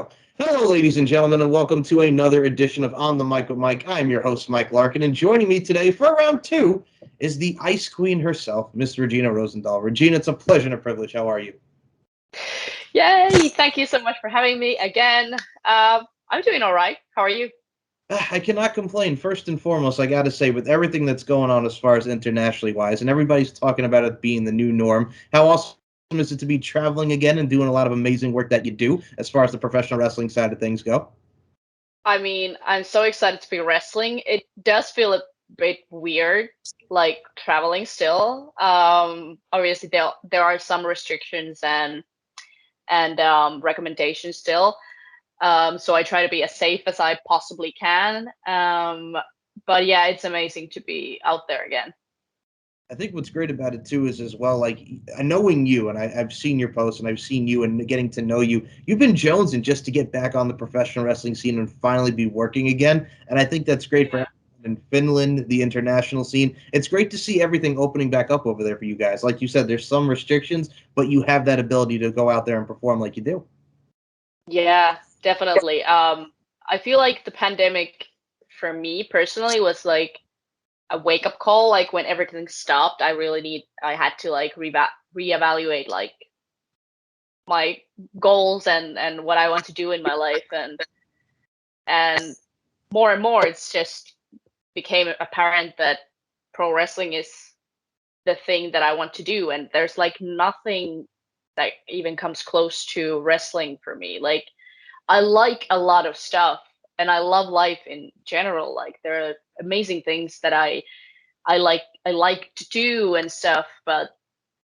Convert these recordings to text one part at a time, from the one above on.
go. Hello, ladies and gentlemen, and welcome to another edition of On the Mic with Mike. I'm your host, Mike Larkin, and joining me today for round two is the Ice Queen herself, Miss Regina Rosendahl. Regina, it's a pleasure and a privilege. How are you? Yay! Thank you so much for having me again. I'm doing all right. How are you? I cannot complain. First and foremost, I got to say, with everything that's going on as far as internationally wise, and everybody's talking about it being the new norm, how awesome is it to be traveling again and doing a lot of amazing work that you do as far as the professional wrestling side of things go? I mean, I'm so excited to be wrestling. It does feel a bit weird, like traveling still. Obviously, there are some restrictions and recommendations still. So I try to be as safe as I possibly can. But yeah, it's amazing to be out there again. I think what's great about it too is as well, like knowing you, and I've seen your posts and I've seen you and getting to know you. You've been jonesing just to get back on the professional wrestling scene and finally be working again. And I think that's great for Yeah. everyone in Finland, the international scene. It's great to see everything opening back up over there for you guys. Like you said, there's some restrictions, but you have that ability to go out there and perform like you do. Yeah, definitely. I feel like the pandemic for me personally was like a wake up call. Like when everything stopped, I had to like reevaluate like my goals and what I want to do in my life, and more and more it's just became apparent that pro wrestling is the thing that I want to do, and there's like nothing that even comes close to wrestling for me. Like I like a lot of stuff and I love life in general. Like there are amazing things that I like to do and stuff, but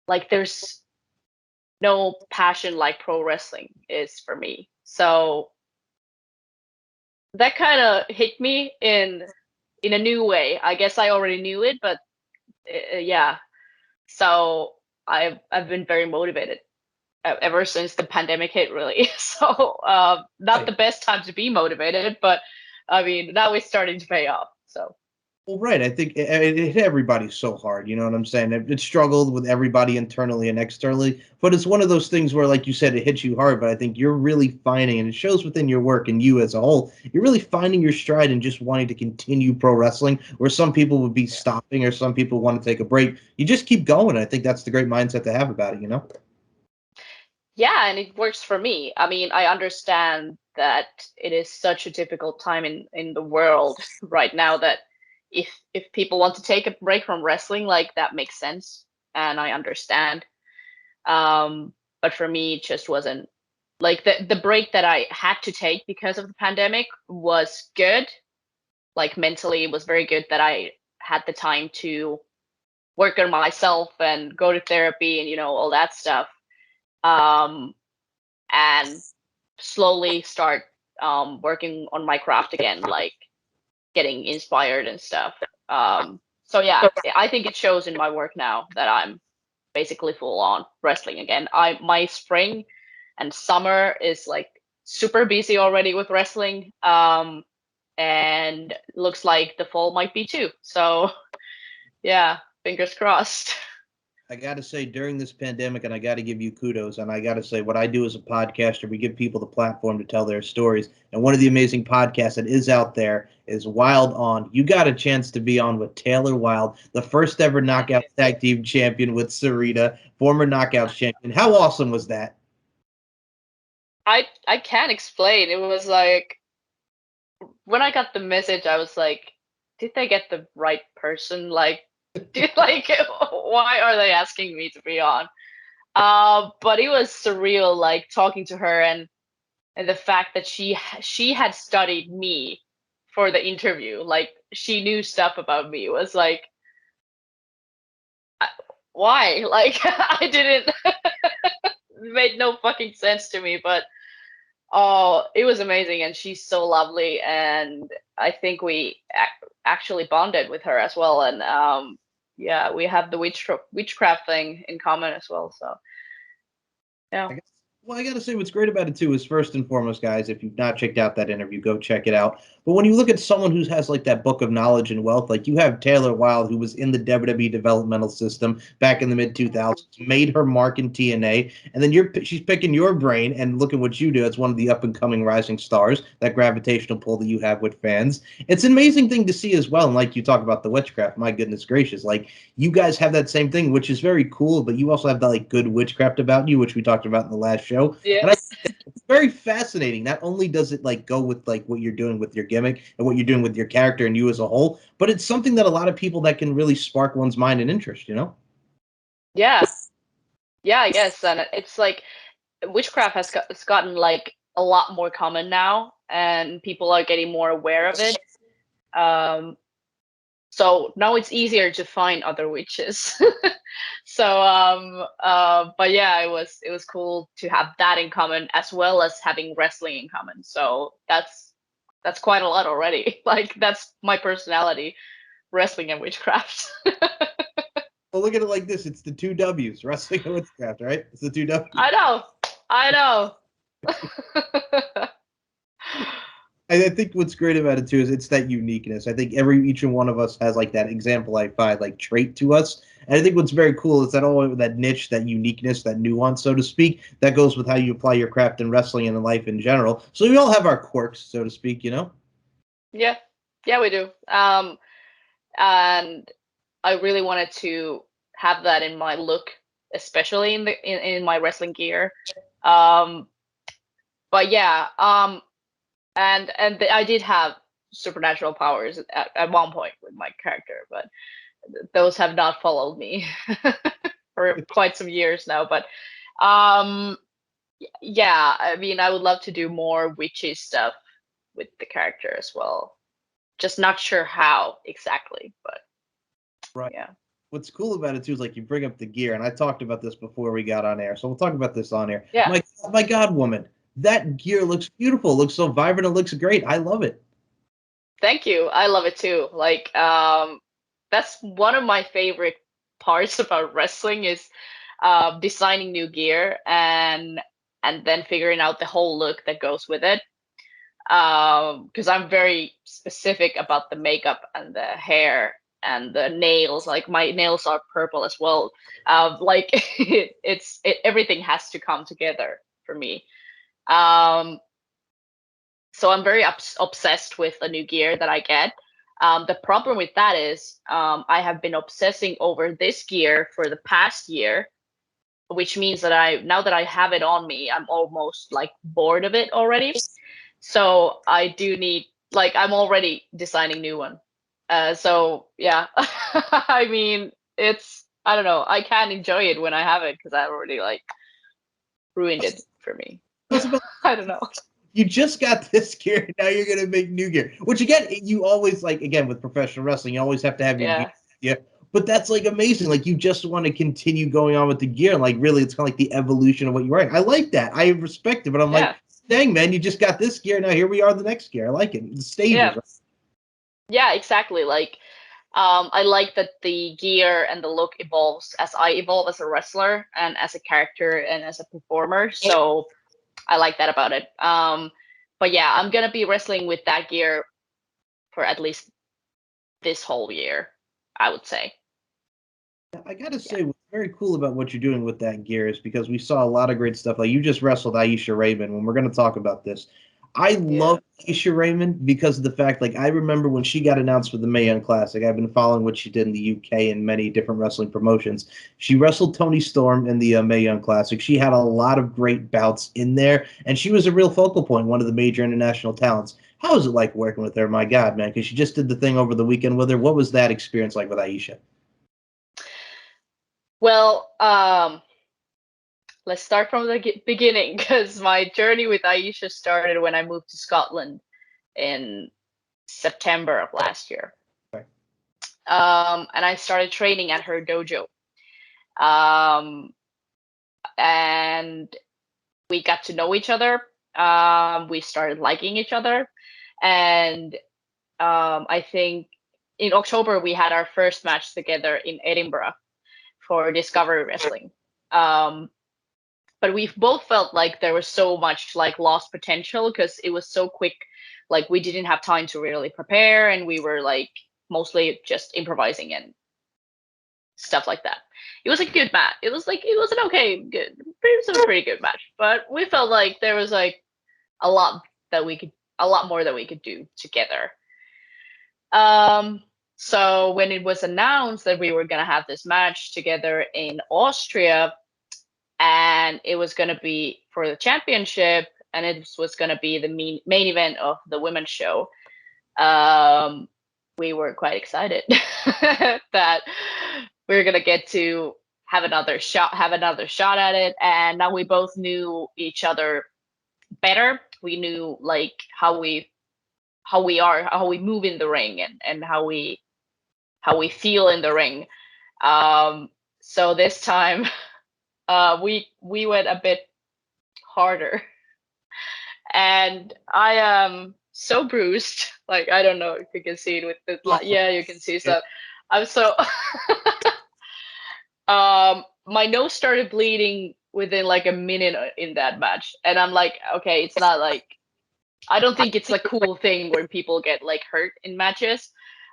like there's no passion like pro wrestling is for me. So that kind of hit me in a new way. I guess I already knew it, but yeah. So I've been very motivated ever since the pandemic hit, really. So not Right. the best time to be motivated, but I mean now it's starting to pay off. So Well, right. I think it hit everybody so hard. You know what I'm saying? It struggled with everybody internally and externally. But it's one of those things where, like you said, it hits you hard. But I think you're really finding, and it shows within your work and you as a whole, you're really finding your stride and just wanting to continue pro wrestling, where some people would be stopping or some people want to take a break. You just keep going. I think that's the great mindset to have about it, you know? yeah, and it works for me. I mean, I understand that it is such a difficult time in the world right now that if people want to take a break from wrestling, like that makes sense, and I understand. But for me, it just wasn't like the break that I had to take because of the pandemic was good. Like mentally, it was very good that I had the time to work on myself and go to therapy and all that stuff. Um, and slowly start working on my craft again, like getting inspired and stuff. So yeah, I think it shows in my work now that I'm basically full on wrestling again. My spring and summer is like super busy already with wrestling, and looks like the fall might be too. So yeah, fingers crossed. I got to say, during this pandemic, and I got to give you kudos, and I got to say, what I do as a podcaster, we give people the platform to tell their stories. And one of the amazing podcasts that is out there is Wild On. You got a chance to be on with Taylor Wilde, the first ever Knockout Tag Team Champion with Sarita, former Knockouts Champion. How awesome was that? I can't explain. It was like when I got the message, I was like, did they get the right person? Like, like, why are they asking me to be on? But it was surreal, like talking to her and the fact that she had studied me for the interview. Like, she knew stuff about me. It was like, why? Like, I didn't. It made no fucking sense to me, but oh, it was amazing, and she's so lovely, and I think we actually bonded with her as well, and yeah, we have the witchcraft thing in common as well. So yeah, Well, I got to say, what's great about it too is first and foremost, guys, if you've not checked out that interview, go check it out. But when you look at someone who has like that book of knowledge and wealth, like you have Taylor Wilde, who was in the WWE developmental system back in the mid 2000s, made her mark in TNA, and then she's picking your brain and look at what you do as one of the up and coming rising stars, that gravitational pull that you have with fans. It's an amazing thing to see as well. And like you talk about the witchcraft, my goodness gracious, like you guys have that same thing, which is very cool, but you also have that like good witchcraft about you, which we talked about in the last show. And Yes. it's very fascinating. Not only does it like go with like what you're doing with your gimmick and what you're doing with your character and you as a whole, but it's something that a lot of people that can really spark one's mind and interest, you know? Yeah. Yeah, I guess. And it's like witchcraft has gotten like a lot more common now, and people are getting more aware of it. Um, so now it's easier to find other witches. But yeah, it was cool to have that in common as well as having wrestling in common. So that's quite a lot already. Like that's my personality, wrestling and witchcraft. Well, look at it like this. It's the two W's, wrestling and witchcraft, right? It's the two W's. I know. I know. I think what's great about it too is it's that uniqueness. I think each and one of us has like that exemplified like trait to us. And I think what's very cool is that all that niche, that uniqueness, that nuance, so to speak, that goes with how you apply your craft in wrestling and in life in general. So we all have our quirks, so to speak, you know? Yeah. Yeah, we do. And I really wanted to have that in my look, especially in my wrestling gear. Um, but yeah, I did have supernatural powers at one point with my character, but those have not followed me for quite some years now. But um, yeah, I mean, I would love to do more witchy stuff with the character as well. Just not sure how exactly, but Right. yeah. What's cool about it too is like you bring up the gear, and I talked about this before we got on air, so we'll talk about this on air. Yeah. My God, woman, that gear looks beautiful, looks so vibrant, it looks great. I love it. Thank you. I love it too. Like, that's one of my favorite parts about wrestling is designing new gear and then figuring out the whole look that goes with it. Because I'm very specific about the makeup and the hair and the nails. Like my nails are purple as well. Like everything has to come together for me. Um, so I'm very obsessed with the new gear that I get. The problem with that is I have been obsessing over this gear for the past year, which means that now that I have it on me, I'm almost like bored of it already. So I do need like I'm already designing new one. So yeah, I mean it's I don't know. I can't enjoy it when I have it because I already like ruined it for me. I was about I don't know. you just got this gear, now you're gonna make new gear. Which again, you always like again with professional wrestling, you always have to have your gear. Yeah. Yeah. But that's like amazing. Like you just want to continue going on with the gear. And like really it's kind of like the evolution of what you're wearing. I like that. I respect it, but I'm like, Yeah. dang man, you just got this gear. Now here we are the next gear. I like it. The stages, Yeah. right? Yeah, exactly. Like I like that the gear and the look evolves as I evolve as a wrestler and as a character and as a performer. So I like that about it. But yeah, I'm gonna be wrestling with that gear for at least this whole year, I would say. I gotta Yeah. say, what's very cool about what you're doing with that gear is because we saw a lot of great stuff. Like you just wrestled Aisha Raymond. When we're going to talk about this, I Yeah. love Aisha Raymond because of the fact, like I remember when she got announced for the Mae Young Classic. I've been following what she did in the UK and many different wrestling promotions. She wrestled Tony Storm in the Mae Young Classic. She had a lot of great bouts in there, and she was a real focal point, one of the major international talents. How was it like working with her? My God, man, because she just did the thing over the weekend with her. What was that experience like with Aisha? Well, let's start from the beginning because my journey with Aisha started when I moved to Scotland in September of last year. And I started training at her dojo. Um, and we got to know each other. We started liking each other. And I think in October, we had our first match together in Edinburgh for Discovery Wrestling. Um, but we both felt like there was so much like lost potential because it was so quick. Like we didn't have time to really prepare, and we were like mostly just improvising and stuff like that. It was a good match. It was an okay, good, it was a pretty good match. But we felt like there was like a lot a lot more that we could do together. Um, so when it was announced that we were gonna have this match together in Austria, and it was gonna be for the championship, and it was gonna be the main event of the women's show, um, we were quite excited that we were gonna get to have another shot at it. And now we both knew each other better. We knew like how we move in the ring, and how we feel in the ring. Um, so this time, we went a bit harder, and I am so bruised. Like I don't know if you can see it with the Oh, yeah, you can see. yeah. So I'm so my nose started bleeding within like a minute in that match, and I'm like, okay, it's not like I don't think it's a cool thing when people get like hurt in matches.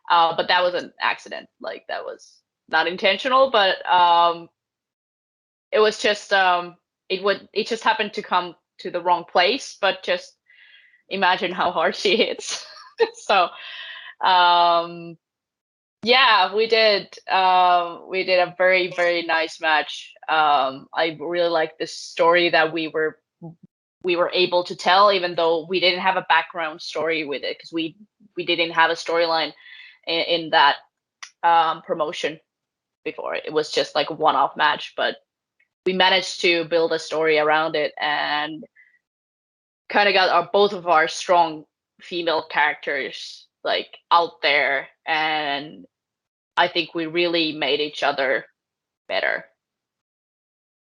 But that was an accident. Like that was not intentional, but it was just it just happened to come to the wrong place. But just imagine how hard she hits. So um, yeah, we did a very nice match. I really like the story that we were able to tell, even though we didn't have a background story with it, because we didn't have a storyline in that promotion before. It was just like a one-off match, but we managed to build a story around it, and kind of got both of our strong female characters like out there, and I think we really made each other better.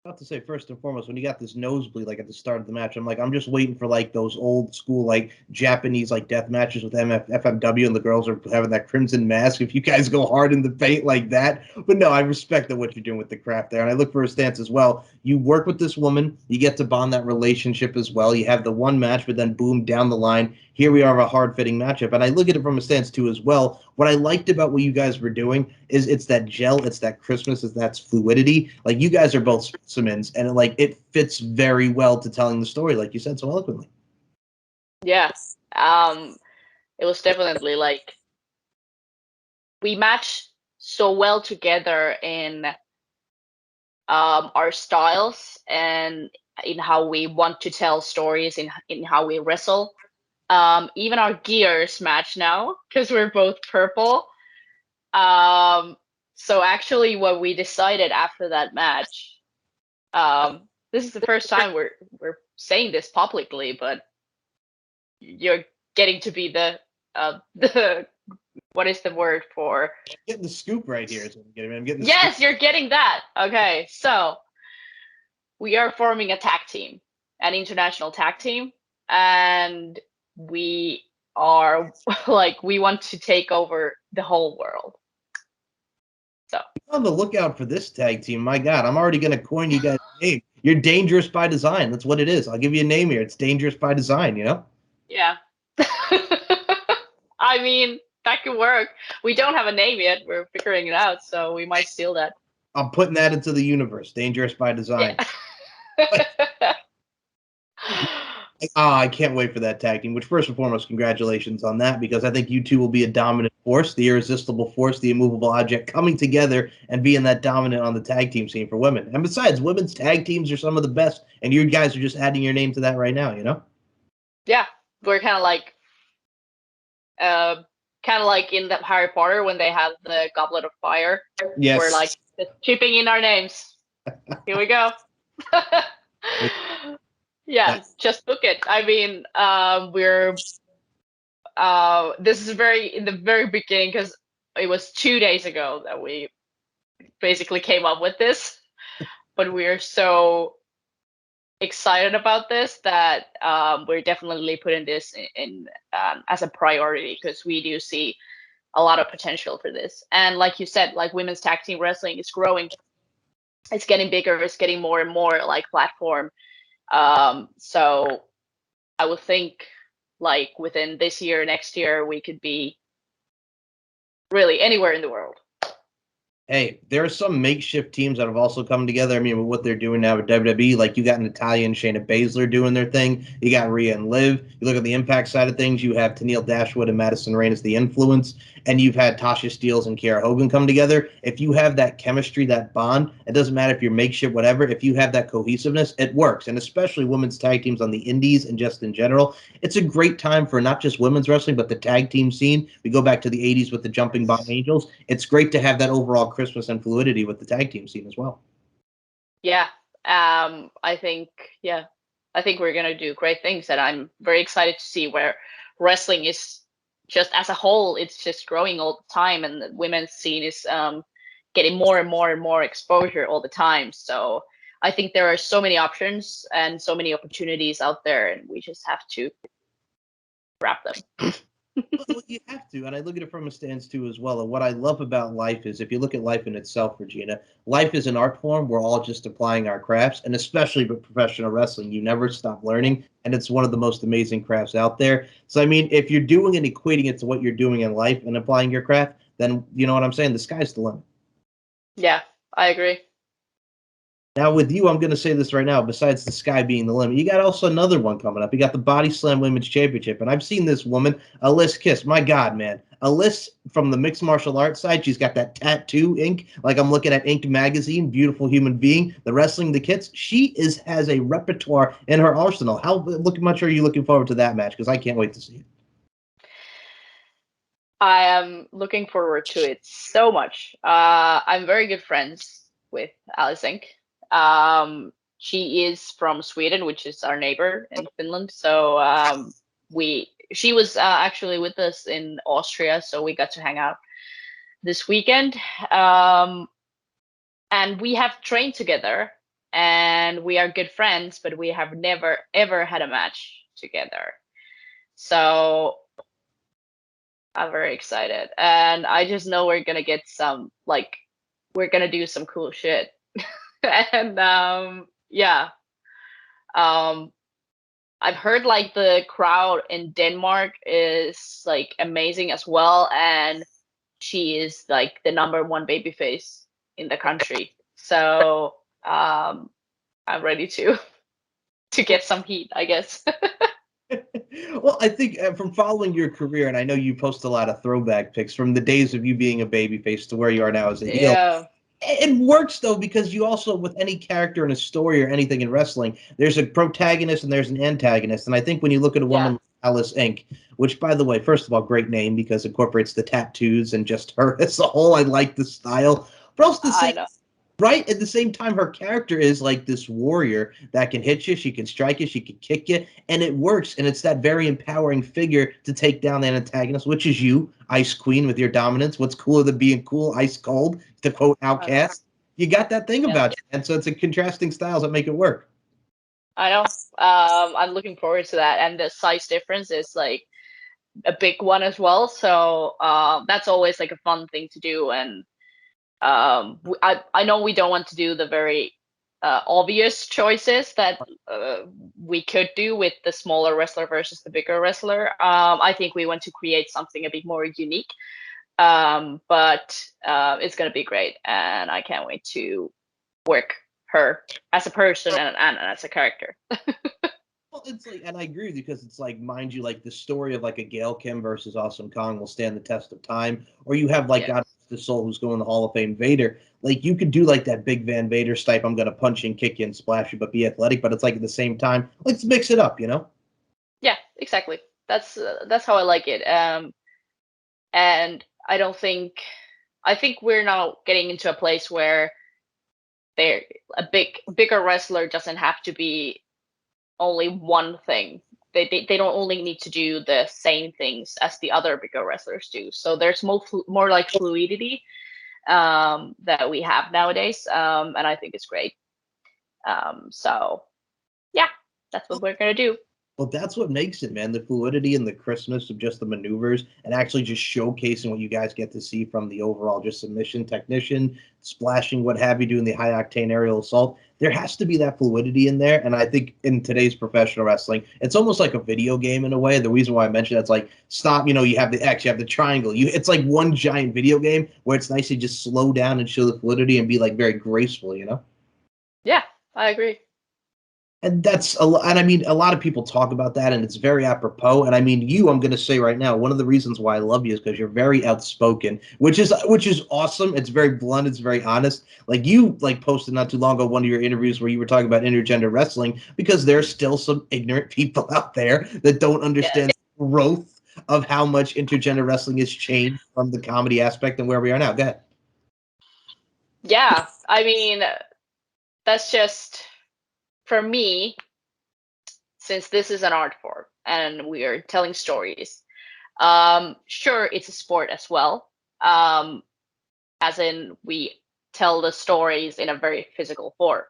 About to say, first and foremost, when you got this nosebleed like at the start of the match, I'm like, I'm just waiting for like those old school like Japanese like death matches with FMW, and the girls are having that crimson mask. If you guys go hard in the paint like that, but no, I respect that what you're doing with the craft there, and I look for a stance as well. You work with this woman, you get to bond that relationship as well. You have the one match, but then boom, down the line, here we are, a hard fitting matchup, and I look at it from a stance too as well. What I liked about what you guys were doing is it's that gel, it's that Christmas, it's that fluidity. Like you guys are both specimens, and it fits very well to telling the story, like you said so eloquently. Yeah. It was definitely like we matched so well together in our styles, and in how we want to tell stories, in how we wrestle. Even our gears match now because we're both purple. Um, so actually, what we decided after that match, this is the first time we're saying this publicly, but you're getting to be the the what is the word for? Getting the scoop right here is what I'm getting. I'm getting the scoop. Yes, you're getting that. Okay, so we are forming a tag team, an international tag team, and we are like we want to take over the whole world. So On the lookout for this tag team. My God, I'm already going to coin you guys a name. You're dangerous by design. That's what it is. I'll give you a name here. It's dangerous by design. You know. yeah. I mean, that could work. We don't have a name yet. We're figuring it out, so we might steal that. I'm putting that into the universe. Dangerous by design. Yeah. I can't wait for that tag team. Which, first and foremost, congratulations on that, because I think you two will be a dominant force, the irresistible force, the immovable object, coming together and being that dominant on the tag team scene for women. And besides, women's tag teams are some of the best, and you guys are just adding your name to that right now. You know. Yeah, we're uh, kind of like in the Harry Potter when they have the Goblet of Fire. We're like Yes. just chipping in our names. Here we go. Yeah, That's just book it. I mean, we're this is very in the very beginning because it was 2 days ago that we basically came up with this, but we're so excited about this that we're definitely putting this in as a priority because we do see a lot of potential for this. And like you said, like women's tag team wrestling is growing it's getting bigger, it's getting more and more like platform. So I would think like within this year, next year, we could be really anywhere in the world. Hey, there are some makeshift teams that have also come together. I mean, with what they're doing now with WWE, like you got an Italian Shayna Baszler doing their thing. You got Rhea and Liv. You look at the Impact side of things. You have Tennille Dashwood and Madison Rain as the influence, and you've had Tasha Steelz and Kiera Hogan come together. If you have that chemistry, that bond, it doesn't matter if you're makeshift, whatever. If you have that cohesiveness, it works. And especially women's tag teams on the indies and just in general, it's a great time for not just women's wrestling, but the tag team scene. We go back to the 80s with the Jumping Bomb Angels. It's great to have that overall Christmas and fluidity with the tag team scene as well. Yeah. I think, yeah, I think we're going to do great things. And I'm very excited to see where wrestling is just as a whole. It's just growing all the time. And the women's scene is getting more and more and more exposure all the time. So I think there are so many options and so many opportunities out there. And we just have to grab them. Well, you have to, and I look at it from a stance too as well. And what I love about life is, if you look at life in itself, Regina, life is an art form. We're all just applying our crafts, and especially with professional wrestling, you never stop learning, and it's one of the most amazing crafts out there. So, I mean, if you're doing and equating it to what you're doing in life and applying your craft, then you know what I'm saying. The sky's the limit. Yeah, I agree. Now, with you, I'm going to say this right now. Besides the sky being the limit, you got also another one coming up. You got the Body Slam Women's Championship, and I've seen this woman, Alyssa Kiss. My God, man, Alyssa from the mixed martial arts side. She's got that tattoo ink, like I'm looking at Ink magazine. Beautiful human being. The wrestling, the kits. She has a repertoire in her arsenal. How much are you looking forward to that match? Because I can't wait to see it. I am looking forward to it so much. I'm very good friends with Alice Inc. She is from Sweden, which is our neighbor in Finland. So she was actually with us in Austria, so we got to hang out this weekend. And we have trained together, and we are good friends, but we have never ever had a match together. So I'm very excited, and I just know we're gonna get some like we're gonna do some cool shit. And yeah, um, I've heard like the crowd in Denmark is like amazing as well, and she is like the number one babyface in the country. So I'm ready to to get some heat, I guess. Well, I think from following your career, and I know you post a lot of throwback pics from the days of you being a babyface to where you are now as a heel. Yeah, It works though, because you also, with any character in a story or anything in wrestling, there's a protagonist and there's an antagonist. And I think when you look at a yeah, woman like Alice Inc., which, by the way, first of all, great name because it incorporates the tattoos and just her as a whole. I like the style, but also the I same know. right at the same time, her character is like this warrior that can hit you, she can strike you, she can kick you, and it works. And it's that very empowering figure to take down that antagonist, which is you, Ice Queen, with your dominance. What's cooler than being cool, ice cold, to quote I know. Outcast? You got that thing Yeah, about you, and so it's a contrasting styles that make it work. I know. I'm looking forward to that, and the size difference is like a big one as well. So that's always like a fun thing to do. And I know we don't want to do the very obvious choices that we could do with the smaller wrestler versus the bigger wrestler. I think we want to create something a bit more unique. But it's gonna be great, and I can't wait to work her as a person and as a character. Well, it's like, and I agree with you, because it's like, mind you, like the story of like a Gail Kim versus Awesome Kong will stand the test of time. Or you have like Yeah, God rest his soul, who's going to the Hall of Fame, Vader. Like you could do like that big Van Vader type. I'm gonna punch and kick you and splash you, but be athletic. But it's like at the same time, let's mix it up, you know? yeah, exactly. That's how I like it. And I think we're now getting into a place where they're a bigger wrestler doesn't have to be only one thing. They don't only need to do the same things as the other bigger wrestlers do. So there's more like fluidity that we have nowadays, and I think it's great. So yeah, that's what we're gonna do. Well, that's what makes it, man. The fluidity and the crispness of just the maneuvers and actually just showcasing what you guys get to see from the overall just submission technician, splashing, what have you, doing the high octane aerial assault. There has to be that fluidity in there. And I think in today's professional wrestling, it's almost like a video game in a way. The reason why I mentioned that's like stop, you have the X, you have the triangle. It's like one giant video game where it's nice to just slow down and show the fluidity and be like very graceful. Yeah, I agree. And that's a lot. And I mean, a lot of people talk about that, and it's very apropos. And I mean, I'm going to say right now, one of the reasons why I love you is because you're very outspoken, which is awesome. It's very blunt. It's very honest. Like you like posted not too long ago one of your interviews where you were talking about intergender wrestling because there's still some ignorant people out there that don't Yes. understand the growth of how much intergender wrestling has changed from the comedy aspect and where we are now. Go ahead. Yeah, I mean, that's just for me, since this is an art form and we are telling stories. Sure, it's a sport as well. As in, we tell the stories in a very physical form.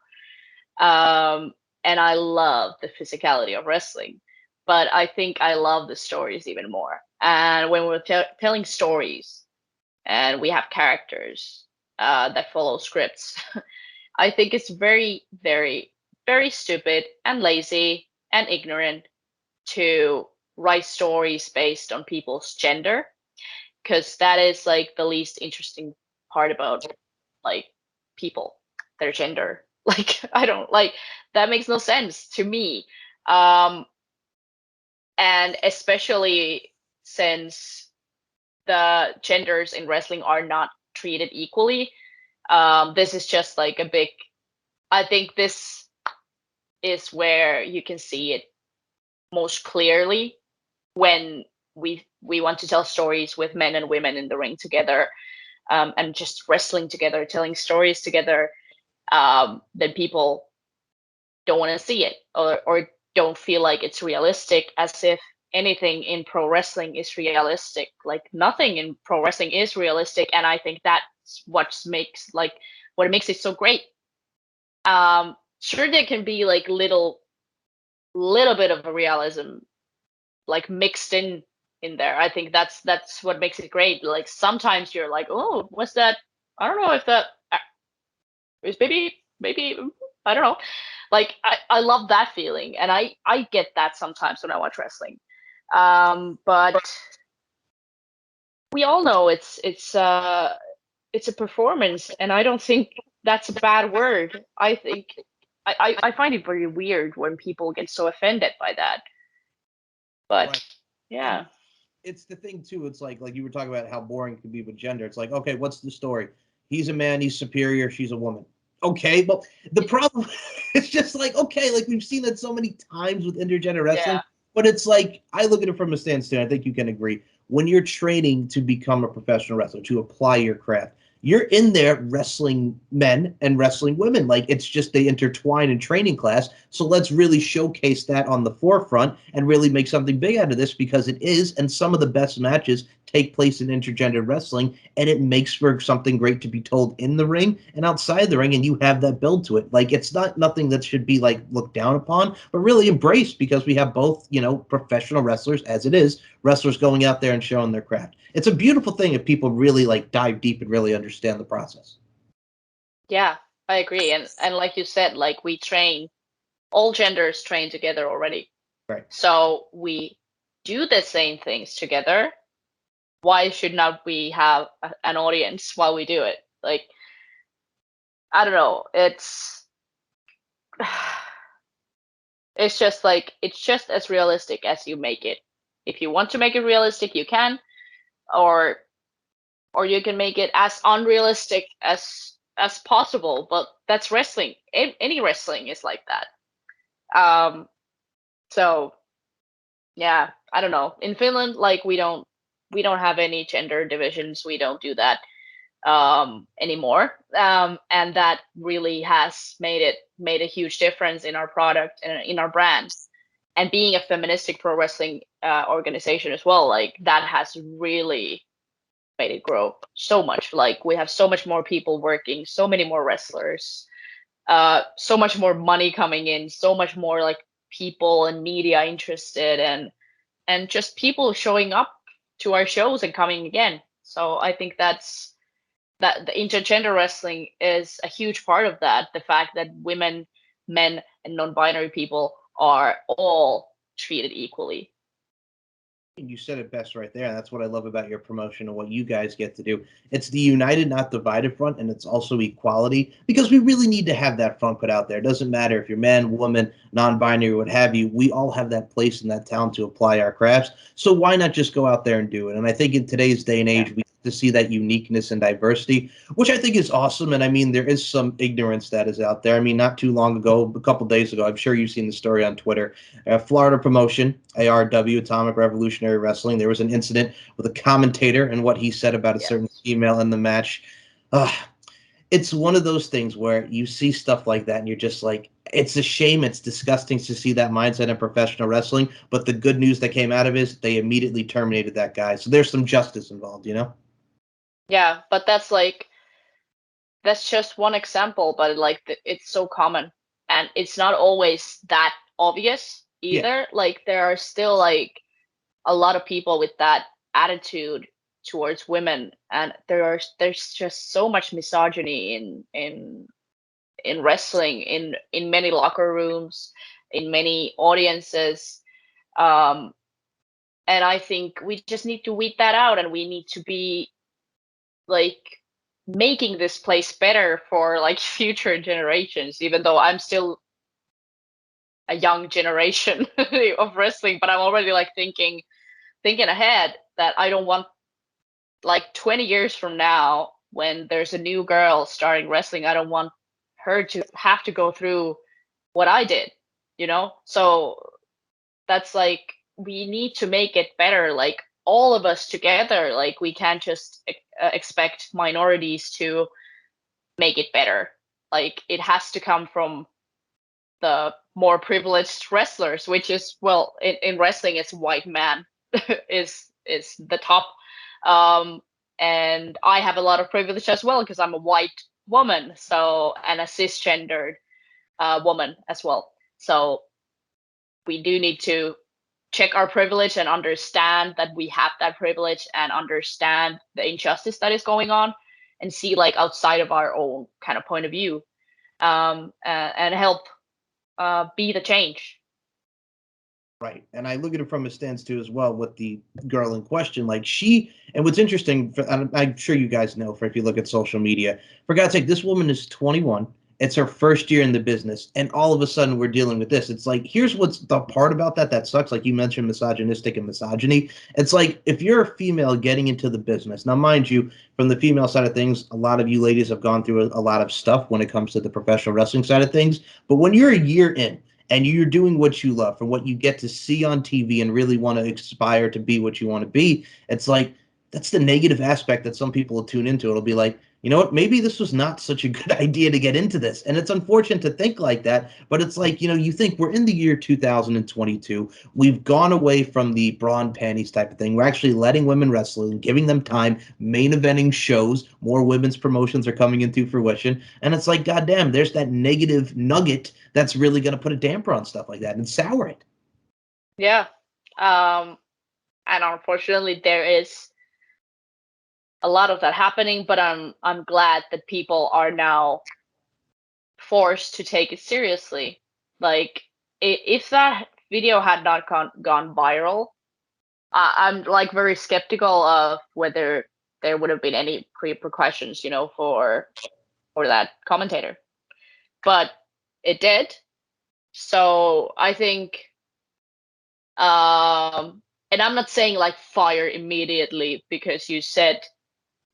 And I love the physicality of wrestling, but I think I love the stories even more. And when we're telling stories and we have characters that follow scripts, I think it's very, very, very stupid and lazy and ignorant to write stories based on people's gender, because that is like the least interesting part about like people, their gender. Like I don't like that makes no sense to me. Um and especially since the genders in wrestling are not treated equally. This is just like a big, I think this is where you can see it most clearly when we want to tell stories with men and women in the ring together, and just wrestling together, telling stories together, then people don't want to see it, or don't feel like it's realistic, as if anything in pro wrestling is realistic. Like nothing in pro wrestling is realistic, and I think that's what makes it so great. Sure, there can be like little bit of a realism like mixed in there. I think that's what makes it great. Like sometimes you're like, oh, what's that? I don't know if that is maybe I don't know. Like I love that feeling, and I get that sometimes when I watch wrestling. But we all know it's a performance, and I don't think that's a bad word. I think I find it very weird when people get so offended by that. But Right. And yeah, it's the thing too. It's like you were talking about how boring it can be with gender. It's like, okay, what's the story? He's a man, he's superior, she's a woman. Okay, but the problem it's just like, okay, like we've seen that so many times with intergender yeah, wrestling, but it's like I look at it from a standpoint, I think you can agree. When you're training to become a professional wrestler, to apply your craft, you're in there wrestling men and wrestling women. Like it's just they intertwine in training class. So let's really showcase that on the forefront and really make something big out of this because it is. And some of the best matches take place in intergender wrestling, and it makes for something great to be told in the ring and outside the ring. And you have that build to it. Like it's not nothing that should be like looked down upon, but really embraced because we have both, professional wrestlers as it is, wrestlers going out there and showing their craft. It's a beautiful thing if people really like dive deep and really understand the process. yeah, I agree. And like you said, like we train, all genders train together already. Right. So we do the same things together. Why should not we have an audience while we do it? Like I don't know. It's just like it's just as realistic as you make it. If you want to make it realistic, you can, or you can make it as unrealistic as possible. But that's wrestling. Any wrestling is like that. So yeah, I don't know. In Finland, like we don't have any gender divisions. We don't do that anymore. And that really has made a huge difference in our product and in our brand. And being a feministic pro wrestling organization as well, like that has really made it grow so much. Like we have so much more people working, so many more wrestlers, so much more money coming in, so much more like people and media interested, and just people showing up to our shows and coming again. So I think that the intergender wrestling is a huge part of that. The fact that women, men, and non-binary people are all treated equally. You said it best right there. That's what I love about your promotion and what you guys get to do. It's the united, not divided front, and it's also equality because we really need to have that front put out there. It doesn't matter if you're man, woman, non-binary, what have you. We all have that place and that talent to apply our crafts. So why not just go out there and do it? And I think in today's day and Yeah. age, we get to see that uniqueness and diversity, which I think is awesome. And I mean, there is some ignorance that is out there. I mean, not too long ago, a couple days ago, I'm sure you've seen the story on Twitter. Florida promotion, ARW, Atomic Revolutionary Wrestling. There was an incident with a commentator and what he said about a certain Yes. female in the match. Uh, it's one of those things where you see stuff like that and you're just like, it's a shame. It's disgusting to see that mindset in professional wrestling. But the good news that came out of it is they immediately terminated that guy. So there's some justice involved, you know? Yeah, but that's just one example, but like it's so common, and it's not always that obvious Yeah. either. Like there are still like a lot of people with that attitude towards women, and there's just so much misogyny in wrestling, in many locker rooms, in many audiences. um and I think we just need to weed that out, and we need to be like making this place better for like future generations, even though I'm still a young generation of wrestling, but I'm already like thinking ahead, that I don't want like 20 years from now, when there's a new girl starting wrestling, I don't want her to have to go through what I did, you know? So that's like, we need to make it better, like all of us together. Like we can't just expect minorities to make it better. Like it has to come from the more privileged wrestlers, which is, well, in wrestling, it's white man is the top. Um, and I have a lot of privilege as well because I'm a white woman, so, and a cisgendered woman as well. So we do need to check our privilege and understand that we have that privilege, and understand the injustice that is going on, and see like outside of our own kind of point of view, and help be the change. Right. And I look at it from a stance too as well with the girl in question. Like she, and what's interesting, I'm sure you guys know, for if you look at social media, for God's sake, this woman is 21. It's her first year in the business. And all of a sudden we're dealing with this. It's like, here's what's the part about that sucks. Like you mentioned, misogynistic and misogyny. It's like, if you're a female getting into the business, now, mind you, from the female side of things, a lot of you ladies have gone through a lot of stuff when it comes to the professional wrestling side of things. But when you're a year in, and you're doing what you love and what you get to see on TV and really want to aspire to be what you want to be, it's like that's the negative aspect that some people will tune into. It'll be like, you know what, maybe this was not such a good idea to get into this. And it's unfortunate to think like that, but it's like, you know, you think we're in the year 2022. We've gone away from the bra and panties type of thing. We're actually letting women wrestle and giving them time, main eventing shows, more women's promotions are coming into fruition. And it's like, goddamn, there's that negative nugget that's really going to put a damper on stuff like that and sour it. Yeah. Um, and unfortunately, there is a lot of that happening, but I'm glad that people are now forced to take it seriously. Like, if that video had not gone viral, I'm like very skeptical of whether there would have been any repercussions, you know, for that commentator. But it did. So I think, and I'm not saying like fire immediately because you said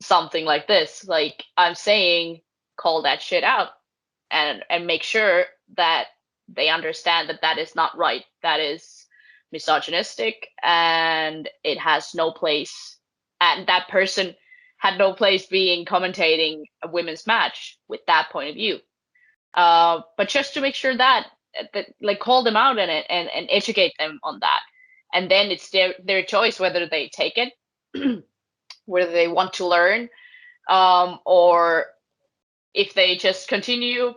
something like this. Like I'm saying, call that shit out, and make sure that they understand that that is not right. That is misogynistic, and it has no place. And that person had no place being commentating a women's match with that point of view. But just to make sure that like call them out in it, and educate them on that, and then it's their choice whether they take it, whether they want to learn, or if they just continue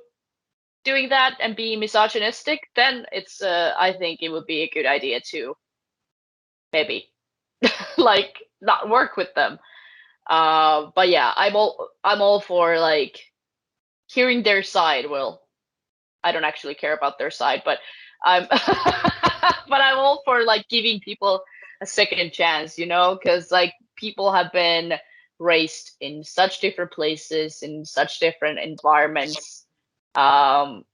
doing that and being misogynistic, then it's I think it would be a good idea to maybe like not work with them. But yeah, I'm all for like hearing their side. Well, I don't actually care about their side, but I'm but I'm all for like giving people a second chance, because like people have been raised in such different places, in such different environments, um,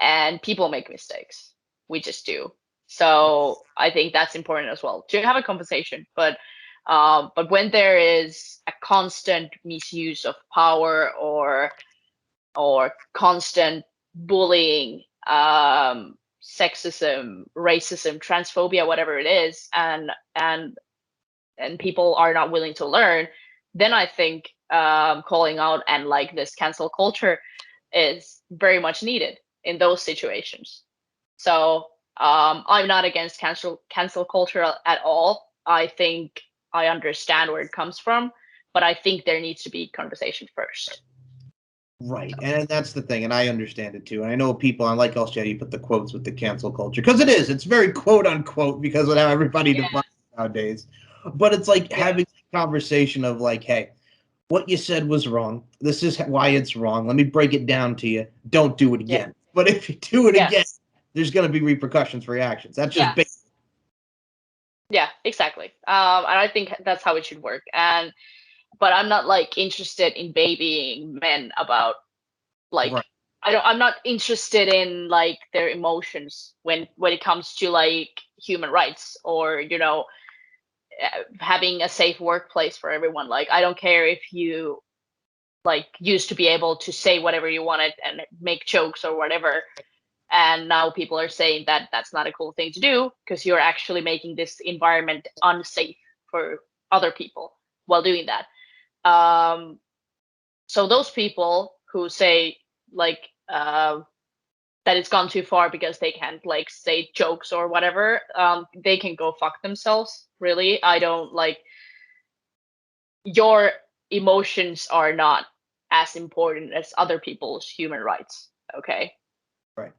and people make mistakes. We just do. So I think that's important as well to have a conversation. But when there is a constant misuse of power or constant bullying, sexism, racism, transphobia, whatever it is, and people are not willing to learn, then I think calling out and like this cancel culture is very much needed in those situations. So I'm not against cancel culture at all. I think I understand where it comes from, but I think there needs to be conversation first. Right, and that's the thing, and I understand it too. And I know people, I like also you put the quotes with the cancel culture because it's very quote unquote because of how everybody Yeah, defines it nowadays. But it's like yeah, having a conversation of like, hey, what you said was wrong. This is why it's wrong. Let me break it down to you. Don't do it yeah, again. But if you do it yeah, again, there's going to be repercussions for your actions. That's just yeah, basic. yeah, exactly. And I think that's how it should work. But I'm not like interested in babying men about like Right. I'm not interested in like their emotions when it comes to like human rights or having a safe workplace for everyone. Like I don't care if you like used to be able to say whatever you wanted and make jokes or whatever, and now people are saying that that's not a cool thing to do because you're actually making this environment unsafe for other people while doing that. So those people who say like that it's gone too far because they can't like say jokes or whatever, they can go fuck themselves. Really, I don't like your emotions are not as important as other people's human rights. Okay. Right.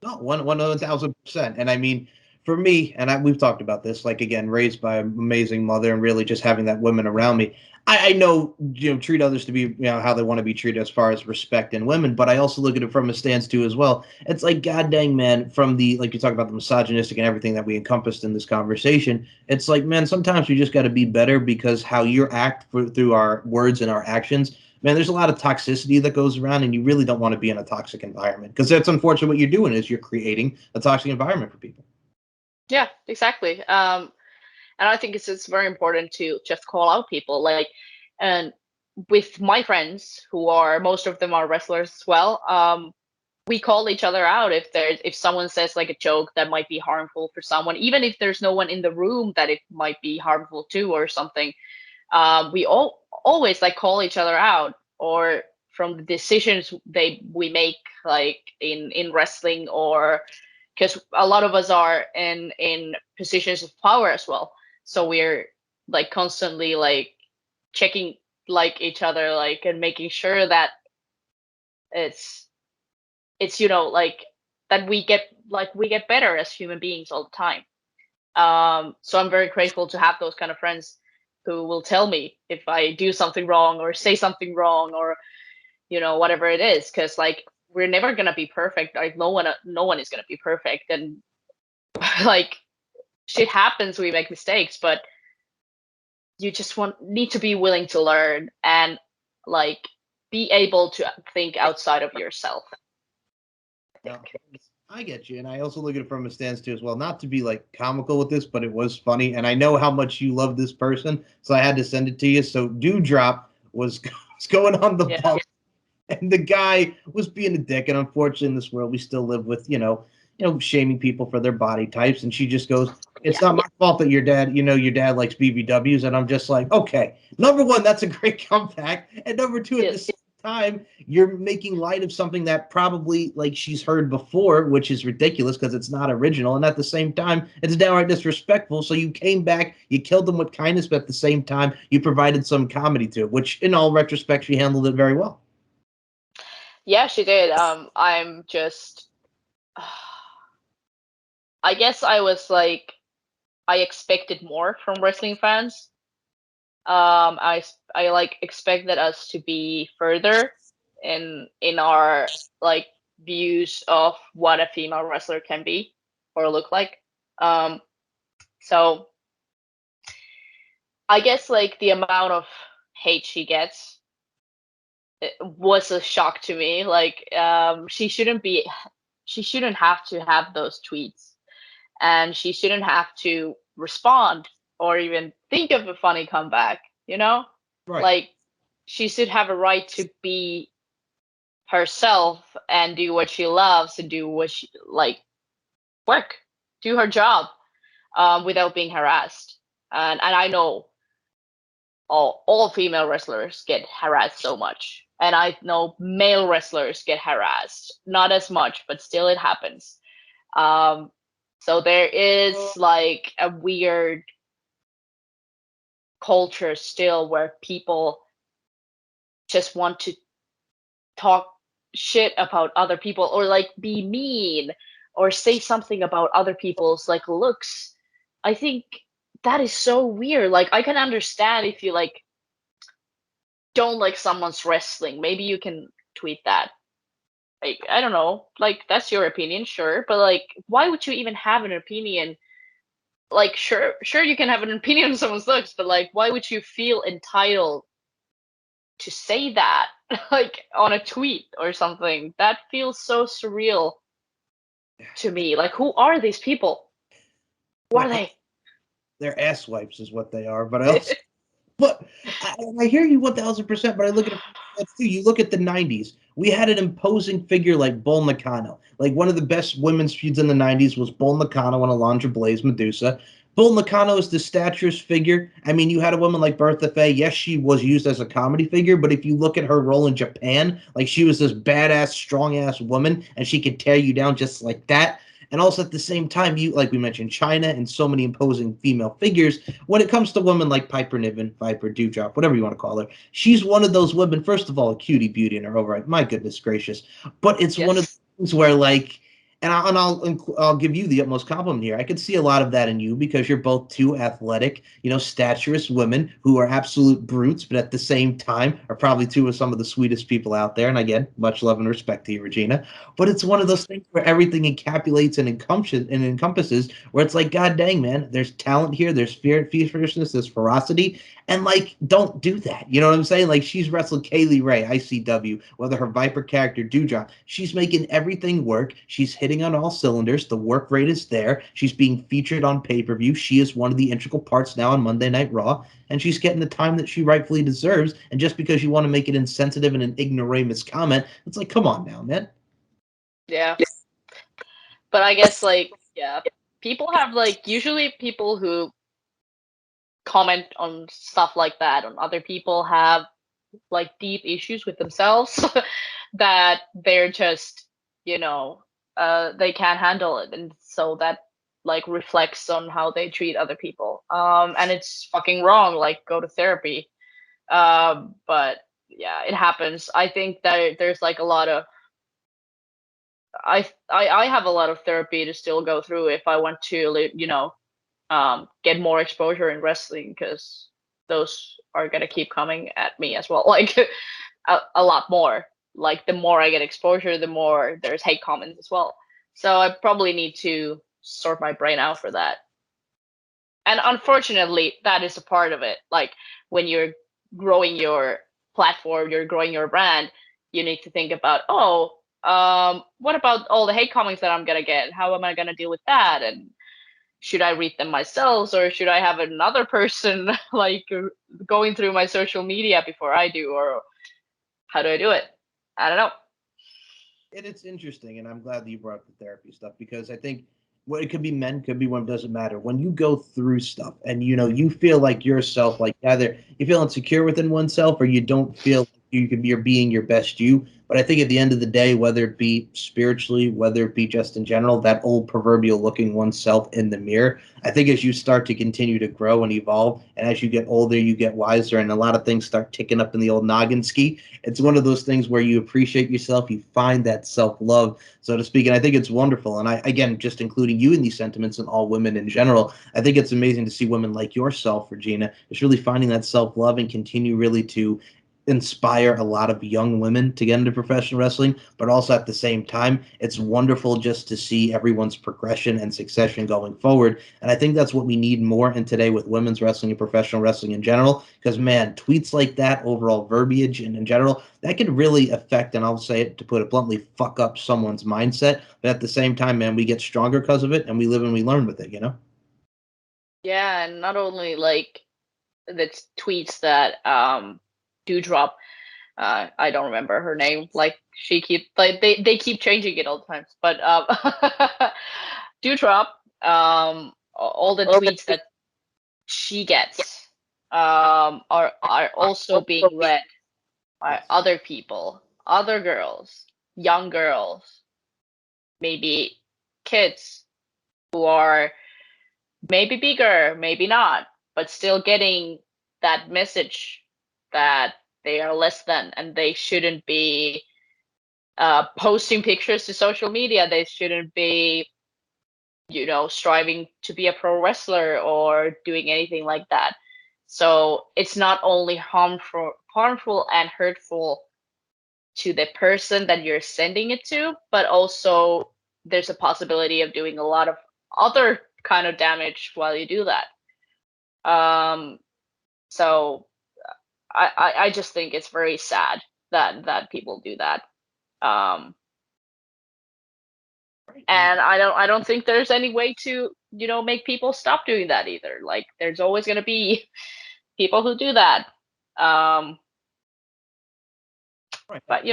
No, one 1,000%. And I mean, for me, and we've talked about this, like again, raised by an amazing mother, and really just having that women around me. I know, treat others to be, how they want to be treated as far as respect in women, but I also look at it from a stance too as well. It's like, god dang, man, from the like you talk about the misogynistic and everything that we encompassed in this conversation. It's like, man, sometimes we just got to be better because how you act through our words and our actions, man, there's a lot of toxicity that goes around, and you really don't want to be in a toxic environment because that's unfortunate. What you're doing is you're creating a toxic environment for people. Yeah, exactly. And I think it's very important to just call out people like, and with my friends who are most of them are wrestlers as well. We call each other out if someone says like a joke that might be harmful for someone, even if there's no one in the room that it might be harmful to or something. We always like call each other out, or from the decisions we make like in wrestling, or because a lot of us are in positions of power as well, so we're like constantly like checking like each other like and making sure that it's like that we get better as human beings all the time. So I'm very grateful to have those kind of friends who will tell me if I do something wrong or say something wrong, or whatever it is, because like we're never gonna be perfect. Like no one is gonna be perfect, and like shit happens. We make mistakes, but you just need to be willing to learn and like be able to think outside of yourself, I No, think. I get you, and I also look at it from a stance too as well. Not to be like comical with this, but it was funny, and I know how much you love this person, so I had to send it to you. So Dewdrop was was going on the Yeah. bump, and the guy was being a dick. And unfortunately, in this world, we still live with shaming people for their body types. And she just goes, "It's Yeah. not my fault that your dad likes BBWs." And I'm just like, okay, number one, that's a great comeback, and number two, at the Yes. same time, you're making light of something that probably like she's heard before, which is ridiculous because it's not original. And at the same time, it's downright disrespectful. So you came back, you killed them with kindness, but at the same time, you provided some comedy to it, which in all retrospect, she handled it very well. Yeah, she did. I'm just, I guess I was like, I expected more from wrestling fans. I like expected us to be further in our like views of what a female wrestler can be or look like. Um, so I guess like the amount of hate she gets was a shock to me. Like, she shouldn't have to have those tweets, and she shouldn't have to respond or even think of a funny comeback. You know, Right. like she should have a right to be herself and do what she loves and do what she like work, do her job, without being harassed. And I know all female wrestlers get harassed so much. And I know male wrestlers get harassed. Not as much, but still it happens. Um, so there is like a weird culture still where people just want to talk shit about other people or like be mean or say something about other people's like looks. I think that is so weird. Like I can understand if you like don't like someone's wrestling. Maybe you can tweet that. Like I don't know. Like that's your opinion, sure, but like why would you even have an opinion? Like sure you can have an opinion on someone's looks, but like why would you feel entitled to say that like on a tweet or something? That feels so surreal to me. Like who are these people? Who are Well, they? they're ass wipes is what they are. But I also, but I hear you 1,000%. But I look at it too. You look at the '90s. We had an imposing figure like Bull Nakano. Like one of the best women's feuds in the '90s was Bull Nakano and Alundra Blaze Medusa. Bull Nakano is the statuesque figure. I mean, you had a woman like Bertha Faye. Yes, she was used as a comedy figure, but if you look at her role in Japan, like she was this badass, strong ass woman, and she could tear you down just like that. And also at the same time, you like we mentioned China and so many imposing female figures. When it comes to women like Piper Niven, Viper, Dewdrop, whatever you want to call her, she's one of those women. First of all, a cutie beauty in her own right. My goodness gracious, but it's one of the Yes. things where like I'll give you the utmost compliment here. I could see a lot of that in you because you're both two athletic, staturous women who are absolute brutes, but at the same time are probably two of some of the sweetest people out there. And again, much love and respect to you, Regina. But it's one of those things where everything encapsulates and encompasses where it's like, God dang, man, there's talent here, there's fierceness, there's ferocity, and like, don't do that. You know what I'm saying? Like, she's wrestled Kaylee Ray, ICW, whether her Viper character, Dewdrop. She's making everything work. She's hitting on all cylinders. The work rate is there. She's being featured on pay per view. She is one of the integral parts now on Monday Night Raw, and she's getting the time that she rightfully deserves. And just because you want to make it insensitive and an ignoramus comment, it's like, come on now, man. Yeah. But I guess like yeah, people have like usually people who comment on stuff like that on other people have like deep issues with themselves that they're just, you know, they can't handle it, and so that like reflects on how they treat other people. And it's fucking wrong. Like go to therapy. But yeah, it happens. I think that there's like a lot of I have a lot of therapy to still go through if I want to, get more exposure in wrestling because those are gonna keep coming at me as well, like a lot more. Like the more I get exposure, the more there's hate comments as well. So I probably need to sort my brain out for that. And unfortunately, that is a part of it. Like when you're growing your platform, you're growing your brand, you need to think about, oh, what about all the hate comments that I'm gonna get? How am I gonna deal with that? And should I read them myself or should I have another person like going through my social media before I do, or how do I do it? I don't know. And it's interesting, and I'm glad that you brought up the therapy stuff because I think well, it could be men, could be women, doesn't matter. When you go through stuff and you feel like yourself, like either you feel insecure within oneself or you don't feel you're being your best you. But I think at the end of the day, whether it be spiritually, whether it be just in general, that old proverbial looking oneself in the mirror, I think as you start to continue to grow and evolve, and as you get older, you get wiser, and a lot of things start ticking up in the old noggin ski. It's one of those things where you appreciate yourself, you find that self love, so to speak. And I think it's wonderful. And I, again, just including you in these sentiments and all women in general, I think it's amazing to see women like yourself, Regina, just really finding that self love and continue really to inspire a lot of young women to get into professional wrestling, but also at the same time, it's wonderful just to see everyone's progression and succession going forward. And I think that's what we need more in today with women's wrestling and professional wrestling in general. Because man, tweets like that, overall verbiage, and in general, that could really affect, and I'll say it to put it bluntly, fuck up someone's mindset. But at the same time, man, we get stronger because of it, and we live and we learn with it. You know. Yeah, and not only like the tweets that do drop. I don't remember her name. Like she keep like they keep changing it all the times. But Dewdrop, all the tweets that she gets are also being read by Yes. other people, other girls, young girls, maybe kids who are maybe bigger, maybe not, but still getting that message that they are less than and they shouldn't be posting pictures to social media. They shouldn't be, striving to be a pro wrestler or doing anything like that. So it's not only harmful and hurtful to the person that you're sending it to, but also there's a possibility of doing a lot of other kind of damage while you do that. Um, so I just think it's very sad that people do that. Um, Right. And and I don't think there's any way to make people stop doing that either. Like there's always going to be people who do that. Um, right. but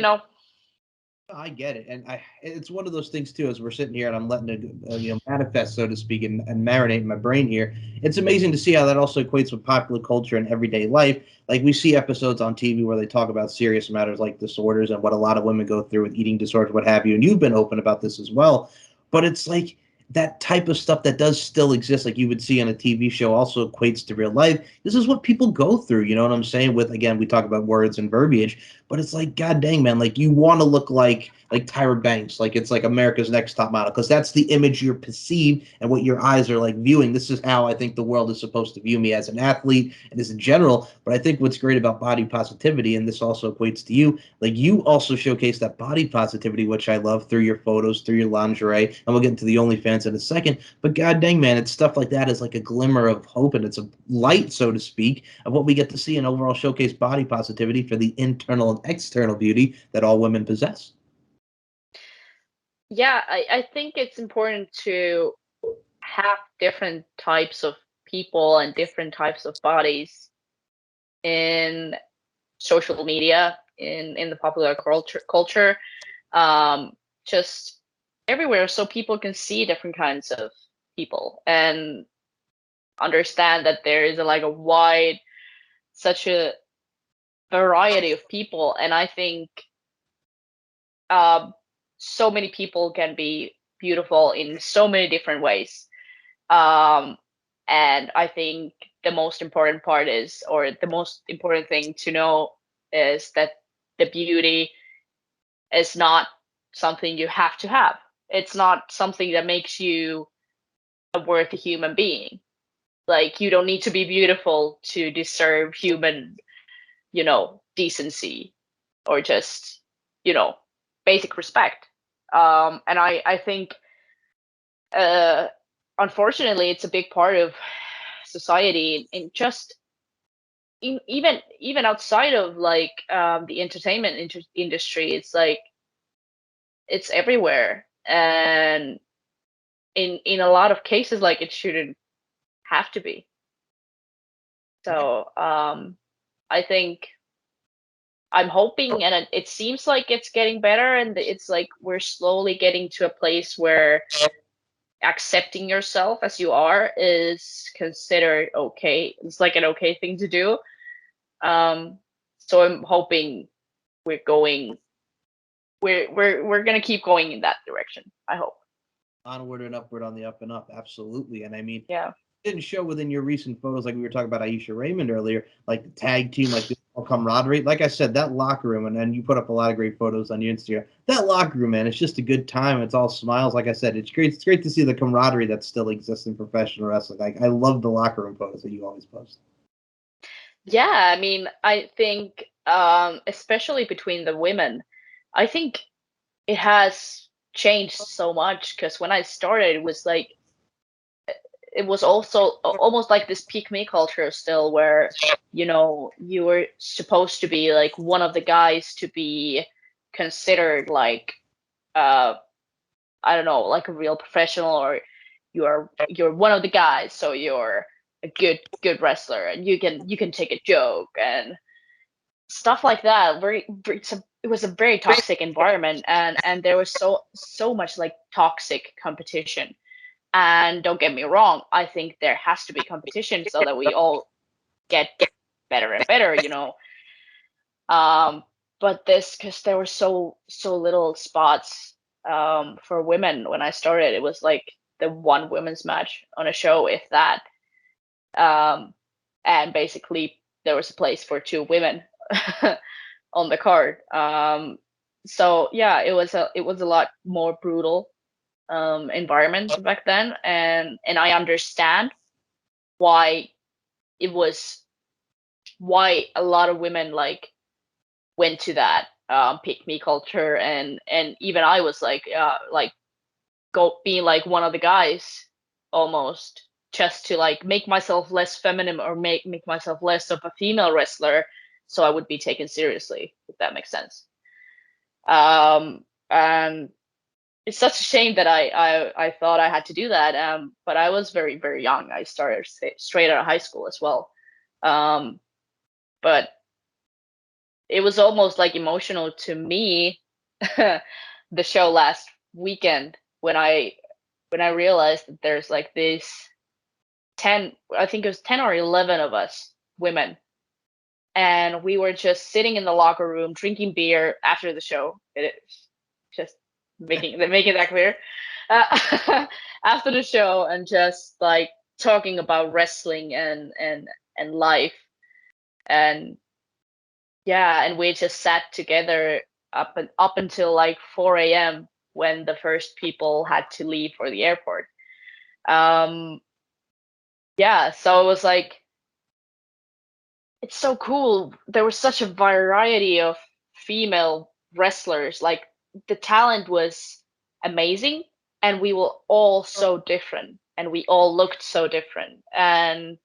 I get it, and it's one of those things too. As we're sitting here and I'm letting it, manifest, so to speak, and marinate in my brain here. It's amazing to see how that also equates with popular culture and everyday life. Like we see episodes on TV where they talk about serious matters like disorders and what a lot of women go through with eating disorders, what have you. And you've been open about this as well. But it's like that type of stuff that does still exist, like you would see on a TV show, also equates to real life. This is what people go through. You know what I'm saying? With again, we talk about words and verbiage, but it's like, god dang, man, like you want to look like Tyra Banks, like it's like America's Next Top Model, because that's the image you're perceived and what your eyes are like viewing. This is how I think the world is supposed to view me as an athlete and as in general. But I think what's great about body positivity, and this also equates to you, like you also showcase that body positivity, which I love through your photos, through your lingerie, and we'll get into the OnlyFans in a second. But god dang, man, it's stuff like that is like a glimmer of hope, and it's a light, so to speak, of what we get to see and overall showcase body positivity for the internal and external beauty that all women possess. yeah, I think it's important to have different types of people and different types of bodies in social media, in the popular culture, um, just everywhere, so people can see different kinds of people and understand that there is like a wide, such a variety of people. And I think um, so many people can be beautiful in so many different ways. Um, and I think the most important part is, or the most important thing to know is that the beauty is not something you have to have. It's not something that makes you a worthy human being. Like you don't need to be beautiful to deserve human, decency or just, you know, basic respect. And I think, uh, unfortunately, it's a big part of society, and just even outside of like the entertainment industry. It's like it's everywhere, and in a lot of cases, like it shouldn't have to be. Right. So I think I'm hoping, and it seems like it's getting better, and it's like we're slowly getting to a place where accepting yourself as you are is considered okay. It's like an okay thing to do. Um, so I'm hoping we're going we're gonna keep going in that direction, I hope. Onward and upward on the up and up, absolutely. And I mean, Yeah. didn't show within your recent photos, like we were talking about Aisha Raymond earlier, like the tag team, like the camaraderie. Like I said, that locker room, and then you put up a lot of great photos on your Instagram. That locker room, man, it's just a good time. It's all smiles. Like I said, it's great. It's great to see the camaraderie that still exists in professional wrestling. Like I love the locker room photos that you always post. Yeah, I mean, I think especially between the women, I think it has changed so much because when I started, it was also almost like this pick me culture still, where you were supposed to be like one of the guys to be considered like uh I don't know, like a real professional, or you're one of the guys, so you're a good wrestler and you can take a joke and stuff like that. It was a very toxic environment, and there was so much like toxic competition. And don't get me wrong, I think there has to be competition so that we all get better and better, but this, because there were so little spots for women when I started. It was like the one women's match on a show, if that. um, and basically there was a place for two women on the card. So yeah, it was a lot more brutal environment back then, and I understand why it was why a lot of women like went to that pick me culture, and even I was like go being like one of the guys almost, just to like make myself less feminine, or make myself less of a female wrestler, so I would be taken seriously, if that makes sense. And it's such a shame that I thought I had to do that. But I was very, very young. I started straight out of high school as well. Um, but it was almost like emotional to me, the show last weekend, when I realized that there's like this 10, I think it was 10 or 11 of us women, and we were just sitting in the locker room drinking beer after the show. It is just making that clear. After the show, and just like talking about wrestling and life, and yeah, and we just sat together up until like 4 a.m. when the first people had to leave for the airport. Um, yeah, so it was like, it's so cool. There was such a variety of female wrestlers. Like, the talent was amazing, and we were all so different, and we all looked so different. And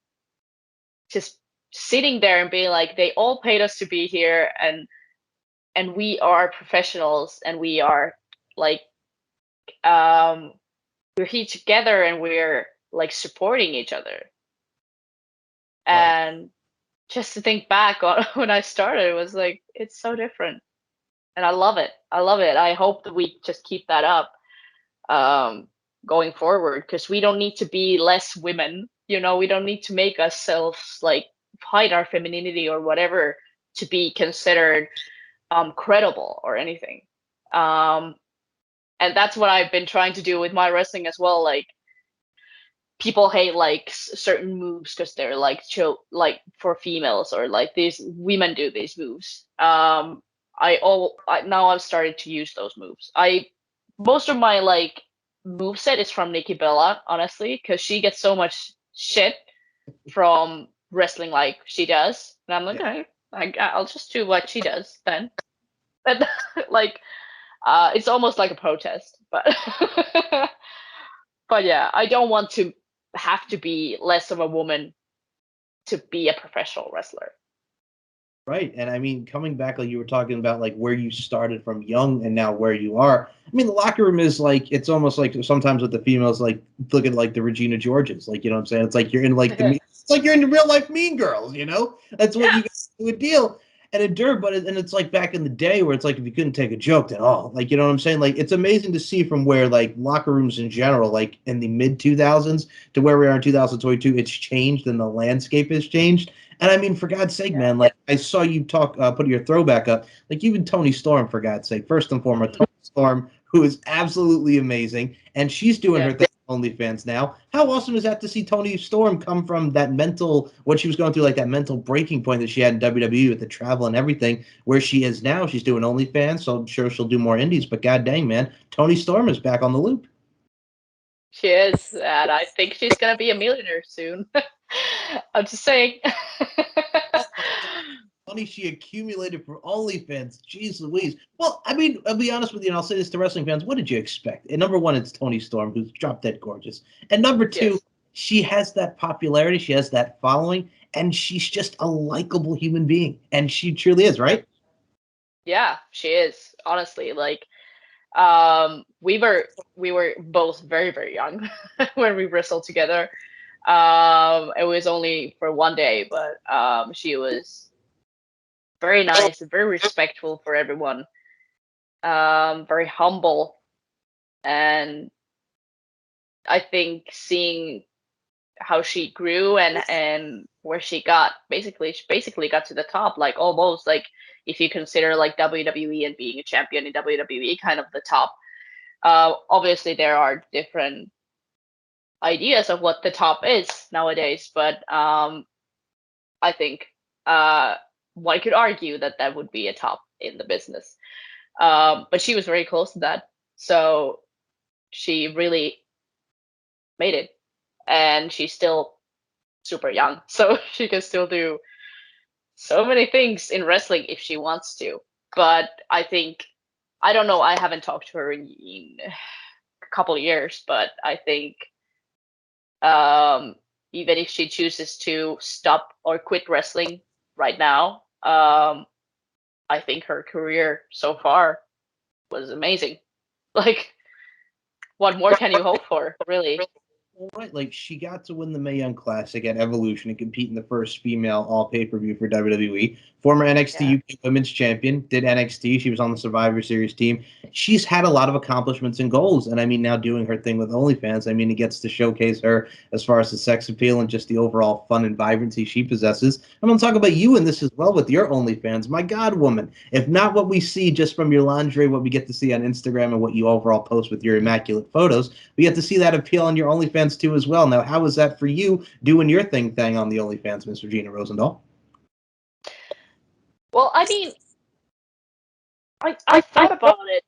just sitting there and being like, they all paid us to be here, and we are professionals, and we are like, um we're here together, and we're like supporting each other. Right. And just to think back on when I started, it was like, it's so different, and I love it. I love it. I hope that we just keep that up um, going forward, because we don't need to be less women. We don't need to make ourselves like hide our femininity or whatever to be considered credible or anything. Um, and that's what I've been trying to do with my wrestling as well. Like, people hate like certain moves because they're like like for females, or like these women do these moves. Now I've started to use those moves. I Most of my like move set is from Nikki Bella, honestly, because she gets so much shit from wrestling like she does, and I'm like, Yeah. okay, I'll just do what she does then. And like, it's almost like a protest, but but yeah, I don't want to have to be less of a woman to be a professional wrestler. Right. And I mean, coming back, like you were talking about, like where you started from young and now where you are. I mean, the locker room is like, it's almost like sometimes with the females, like look at like the Regina Georges, like, you know what I'm saying? It's like you're in like it's like you're in the real life Mean Girls, you know? That's what you Yeah. guys do a deal. and endure, and it's like back in the day where it's like if you couldn't take a joke, then like you know what I'm saying? Like it's amazing to see from where like locker rooms in general, like in the mid 2000s to where we are in 2022, it's changed and the landscape has changed. And I mean, for God's sake, Yeah. man, like I saw you talk, put your throwback up, like even Tony Storm, for God's sake. First and foremost, Tony Storm, who is absolutely amazing, and she's doing Yeah. her thing on OnlyFans now. How awesome is that to see Tony Storm come from that mental, what she was going through, like that mental breaking point that she had in WWE with the travel and everything, where she is now. She's doing OnlyFans, so I'm sure she'll do more indies. But god dang, man, Tony Storm is back on the loop. She is, and I think she's gonna be a millionaire soon. I'm just saying. Oh my god, money she accumulated for OnlyFans. Jeez Louise. Well, I mean, I'll be honest with you, and I'll say this to wrestling fans. What did you expect? And number one, it's Tony Storm, who's drop dead gorgeous. And number two, Yes. she has that popularity, she has that following, and she's just a likable human being. And she truly is, right? Yeah, she is. Honestly, like, we were both very very young when we wrestled together. It was only for one day, but she was very nice and very respectful for everyone. Very humble, and I think seeing how she grew and where she basically got to the top, like almost like if you consider like WWE and being a champion in WWE kind of the top. Obviously there are different ideas of what the top is nowadays, but I think uh, one could argue that that would be a top in the business. But she was very close to that, so she really made it, and she's still super young, so she can still do so many things in wrestling if she wants to. But I think I don't know. I haven't talked to her in a couple of years, but I think um, even if she chooses to stop or quit wrestling right now, I think her career so far was amazing. Like, what more can you hope for, really? Right, like she got to win the Mae Young Classic at Evolution and compete in the first female all pay per view for WWE. Former NXT Yeah, UK Women's Champion, did NXT. She was on the Survivor Series team. She's had a lot of accomplishments and goals, and I mean, now doing her thing with OnlyFans, I mean, it gets to showcase her as far as the sex appeal and just the overall fun and vibrancy she possesses. I'm going to talk about you in this as well with your OnlyFans. My God, woman, if not what we see just from your lingerie, what we get to see on Instagram and what you overall post with your immaculate photos, we get to see that appeal on your OnlyFans too as well. Now, how was that for you doing your thing on the OnlyFans, Miss Regina Rosendahl? well, I mean, I thought about it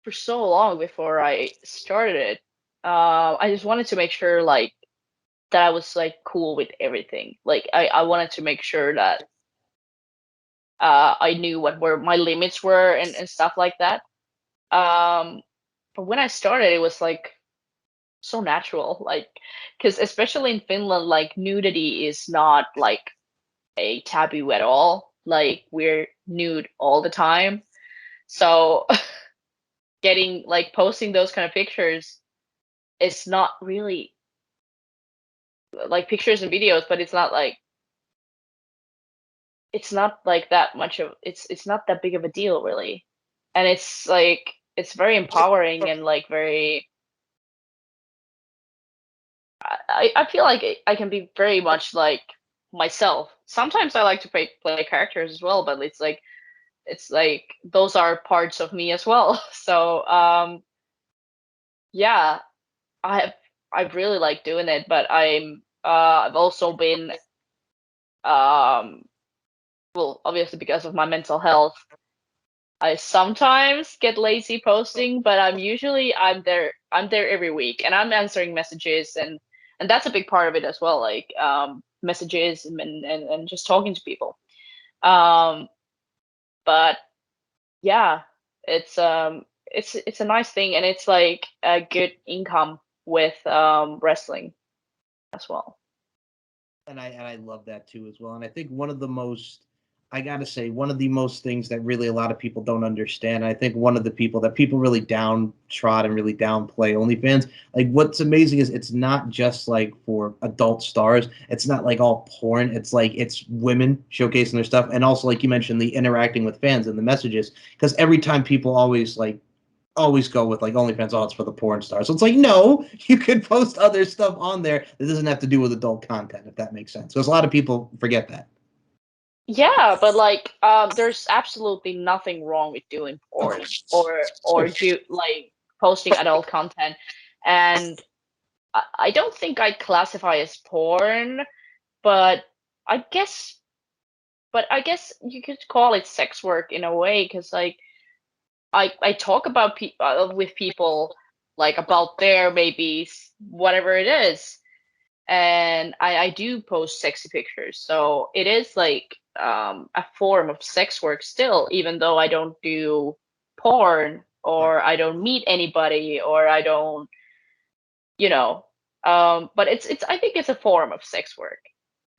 for so long before I started it. I just wanted to make sure like that I was like cool with everything. Like I wanted to make sure that I knew what were my limits were and stuff like that. Um, but when I started, it was like so natural, like because especially in Finland, like nudity is not like a taboo at all. Like we're nude all the time, so getting like posting those kind of pictures is not really like pictures and videos, but it's not like that much of it's not that big of a deal really, and it's like it's very empowering and like very I feel like I can be very much like myself. Sometimes I like to play characters as well, but it's like those are parts of me as well. So yeah, I I really like doing it, but I've also been um well obviously because of my mental health I sometimes get lazy posting, but I'm there every week and I'm answering messages and that's a big part of it as well, like messages and just talking to people. Um but yeah, it's a nice thing and it's like a good income with wrestling as well. And I love that too as well. And I think one of the most I gotta say, one of the most things that really a lot of people don't understand, I think one of the people that people really downtrod and really downplay OnlyFans, like what's amazing is it's not just like for adult stars. It's not like all porn. It's like it's women showcasing their stuff. And also, like you mentioned, the interacting with fans and the messages. Because every time people always go with like OnlyFans, oh, it's for the porn stars. So it's like, no, you could post other stuff on there that doesn't have to do with adult content, if that makes sense. Because a lot of people forget that. Yeah, but like, there's absolutely nothing wrong with doing Of porn course. or do like posting adult content, and I don't think I'd classify as porn, but I guess, I guess you could call it sex work in a way, because like I talk about with people like about their maybe whatever it is, and I do post sexy pictures, so it is like a form of sex work still, even though I don't do porn Right. or I don't meet anybody or I don't, you know, but it's I think it's a form of sex work.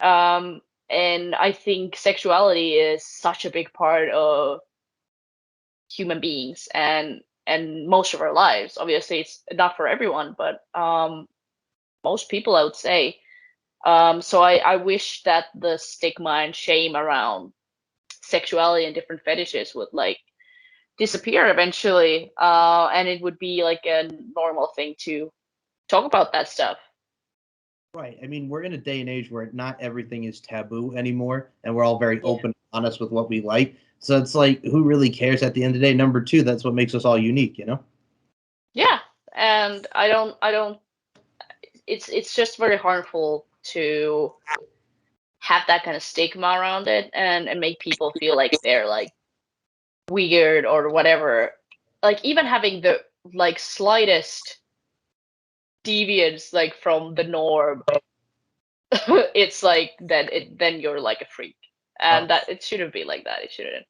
um and I think sexuality is such a big part of human beings and most of our lives. Obviously it's not for everyone, but most people, I would say. So I wish that the stigma and shame around sexuality and different fetishes would like disappear eventually, and it would be like a normal thing to talk about that stuff. Right. I mean, we're in a day and age where not everything is taboo anymore, and we're all very Yeah. open and honest with what we like. So it's like, who really cares at the end of the day? Number two, that's what makes us all unique, you know? Yeah, and I don't. It's just very harmful to have that kind of stigma around it and make people feel like they're like weird or whatever. Like even having the like slightest deviance like from the norm, it's like then you're like a freak, Oh, and that it shouldn't be like that. It shouldn't.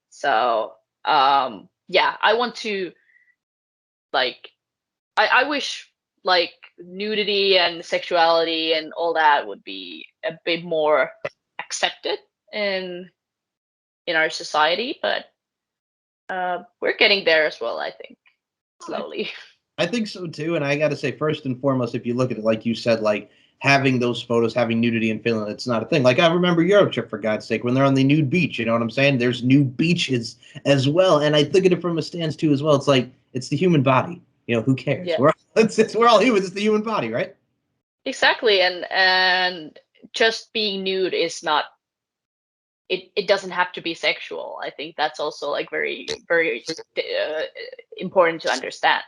So yeah, I want to like I wish like nudity and sexuality and all that would be a bit more accepted in in our society, but we're getting there as well, I think, I, slowly. I think so too. And I got to say, first and foremost, if you look at it, like you said, like having those photos, having nudity in Finland, it's not a thing. Like I remember Euro trip, for God's sake, when they're on the nude beach, you know what I'm saying? There's nude beaches as well. And I think of it from a stance too, as well. It's like, it's the human body. You know, who cares? Yeah, We're all humans. It's the human body, right? exactly. And just being nude is not, it doesn't have to be sexual. I think that's also like very uh, important to understand.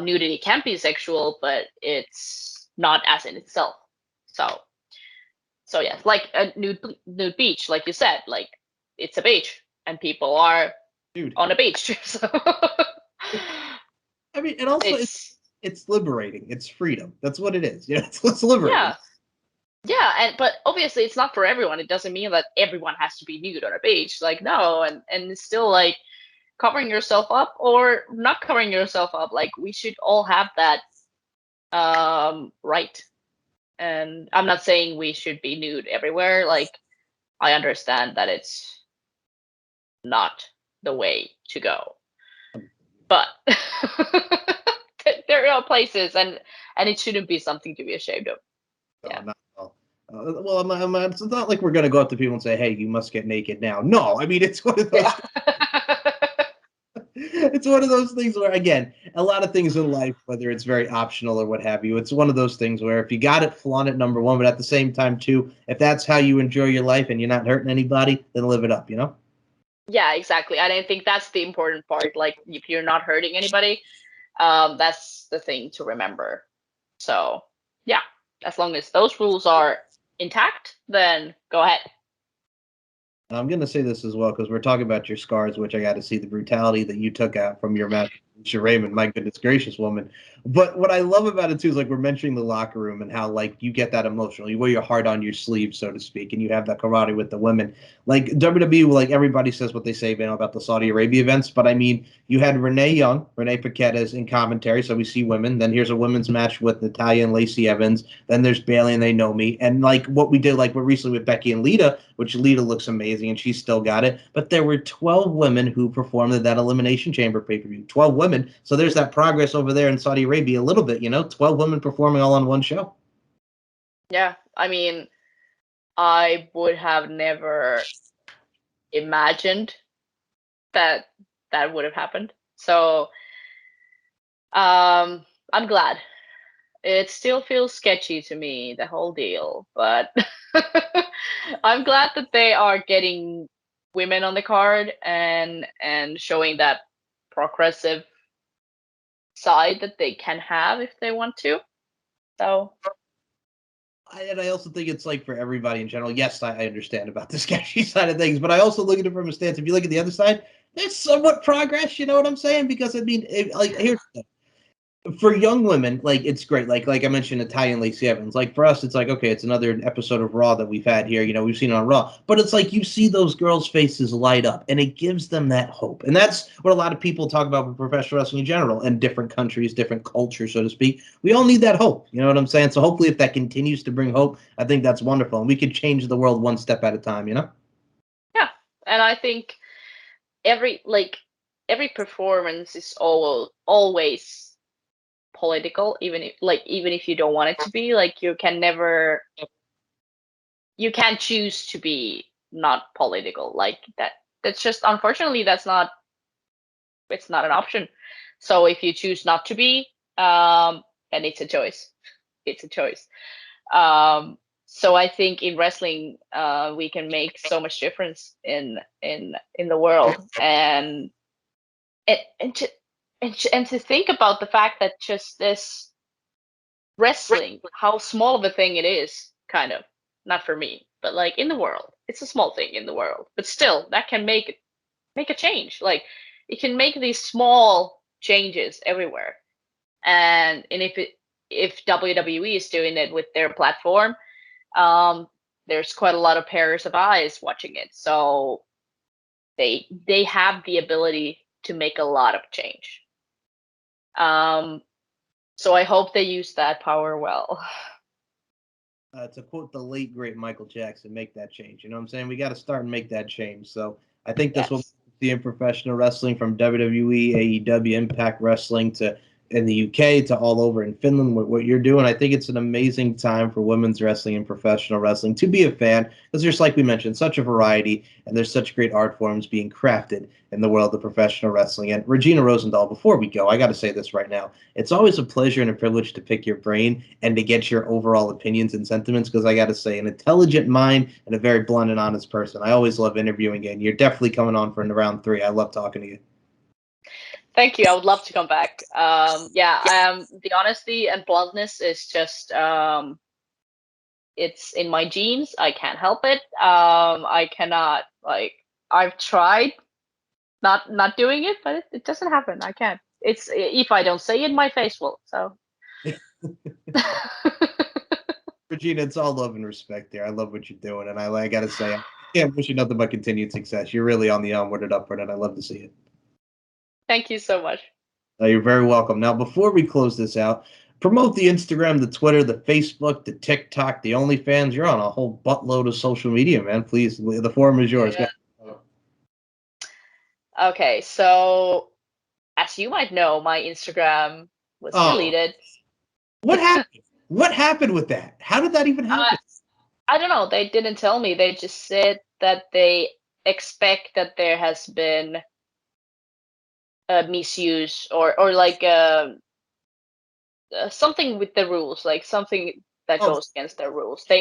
Nudity can be sexual, but it's not as in itself. So so yeah, like a nude beach, like you said, like it's a beach and people are Dude. on a beach. So I mean, and also it's it's liberating. It's freedom. That's what it is. You know, it's liberating. yeah. Yeah, and but obviously it's not for everyone. It doesn't mean that everyone has to be nude on a beach. Like no, and it's still like covering yourself up or not covering yourself up. Like we should all have that right. And I'm not saying we should be nude everywhere. Like I understand that it's not the way to go. But there are places and it shouldn't be something to be ashamed of. No, Yeah. not at all. Well, it's not like we're gonna go up to people and say, "Hey, you must get naked now." No, I mean it's one of Yeah. those. It's one of those things where, again, a lot of things in life, whether it's very optional or what have you, it's one of those things where if you got it, flaunt it. Number one, but at the same time, too, if that's how you enjoy your life and you're not hurting anybody, then live it up. You know. Yeah, exactly. And I think that's the important part. Like if you're not hurting anybody, that's the thing to remember. So yeah, as long as those rules are intact, then go ahead. And I'm gonna say this as well because we're talking about your scars, which I got to see the brutality that you took out from your match. Raymond, my goodness gracious, woman. But what I love about it too is like we're mentioning the locker room and how like you get that emotional. You wear your heart on your sleeve, so to speak, and you have that camaraderie with the women. Like WWE, like everybody says what they say, you know, about the Saudi Arabia events. But I mean, you had Renee Paquette as in commentary, so we see women. Then here's a women's match with Natalia and Lacey Evans. Then there's Bailey and They Know Me. And like what we did, like what recently with Becky and Lita, which Lita looks amazing and she's still got it. But there were 12 women who performed at that Elimination Chamber pay-per-view. 12 women. So there's that progress over there in Saudi Arabia a little bit, you know, 12 women performing all on one show. Yeah, I mean, I would have never imagined that that would have happened. So, I'm glad. It still feels sketchy to me, the whole deal, but I'm glad that they are getting women on the card and showing that progressive side that they can have if they want to. So And I also think it's like for everybody in general. Yes, I understand about the sketchy side of things, but I also look at it from a stance. If you look at the other side, there's somewhat progress. You know what I'm saying? Because I mean, like here's the thing. For young women, like it's great. Like I mentioned, Italian Lacey Evans. Like for us, it's like okay, it's another episode of Raw that we've had here. You know, we've seen it on Raw, but it's like you see those girls' faces light up, and it gives them that hope. And that's what a lot of people talk about with professional wrestling in general, in different countries, different cultures, so to speak. We all need that hope. You know what I'm saying? So hopefully, if that continues to bring hope, I think that's wonderful, and we could change the world one step at a time. You know? yeah, and I think every every performance is always political, even if you don't want it to be. Like you can't choose to be not political like that. That's just unfortunately that's not it's not an option. So if you choose not to be, then it's a choice. It's a choice. So I think in wrestling, we can make so much difference in the world, and and to, and to think about the fact that just this wrestling, how small of a thing it is, kind of, not for me, but like in the world, it's a small thing in the world, but still that can make a change. Like it can make these small changes everywhere. And if WWE is doing it with their platform, um, there's quite a lot of pairs of eyes watching it, so they have the ability to make a lot of change. Um, so I hope they use that power well. To quote the late great Michael Jackson, make that change. You know what I'm saying? We got to start and make that change. So I think that's what Yes. we see in professional wrestling, from WWE, AEW, Impact Wrestling to in the UK to all over in Finland. What you're doing, I think it's an amazing time for women's wrestling and professional wrestling to be a fan, because there's, like we mentioned, such a variety and there's such great art forms being crafted in the world of professional wrestling. And Regina Rosendahl, before we go, I got to say this right now. It's always a pleasure and a privilege to pick your brain and to get your overall opinions and sentiments, because I got to say, an intelligent mind and a very blunt and honest person. I always love interviewing you, and you're definitely coming on for round 3. I love talking to you. Thank you. I would love to come back. Yeah, the honesty and bluntness is just it's in my genes. I can't help it. I cannot like I've tried not doing it, but it doesn't happen. I can't. It's if I don't say it, my face will. So Regina, it's all love and respect there. I love what you're doing, and I got to say, I can't wish you nothing but continued success. You're really on the onward and upward, and I love to see it. thank you so much. You're very welcome. Now, before we close this out, promote the Instagram, the Twitter, the Facebook, the TikTok, the OnlyFans. You're on a whole buttload of social media, man. Please, the forum is yours. Yeah. Okay, so as you might know, my Instagram was Oh, deleted. what happened? What happened with that? How did that even Uh, happen? I don't know. They didn't tell me. They just said that they expect that there has been a misuse or like something with the rules, like something that Oh, goes against their rules. But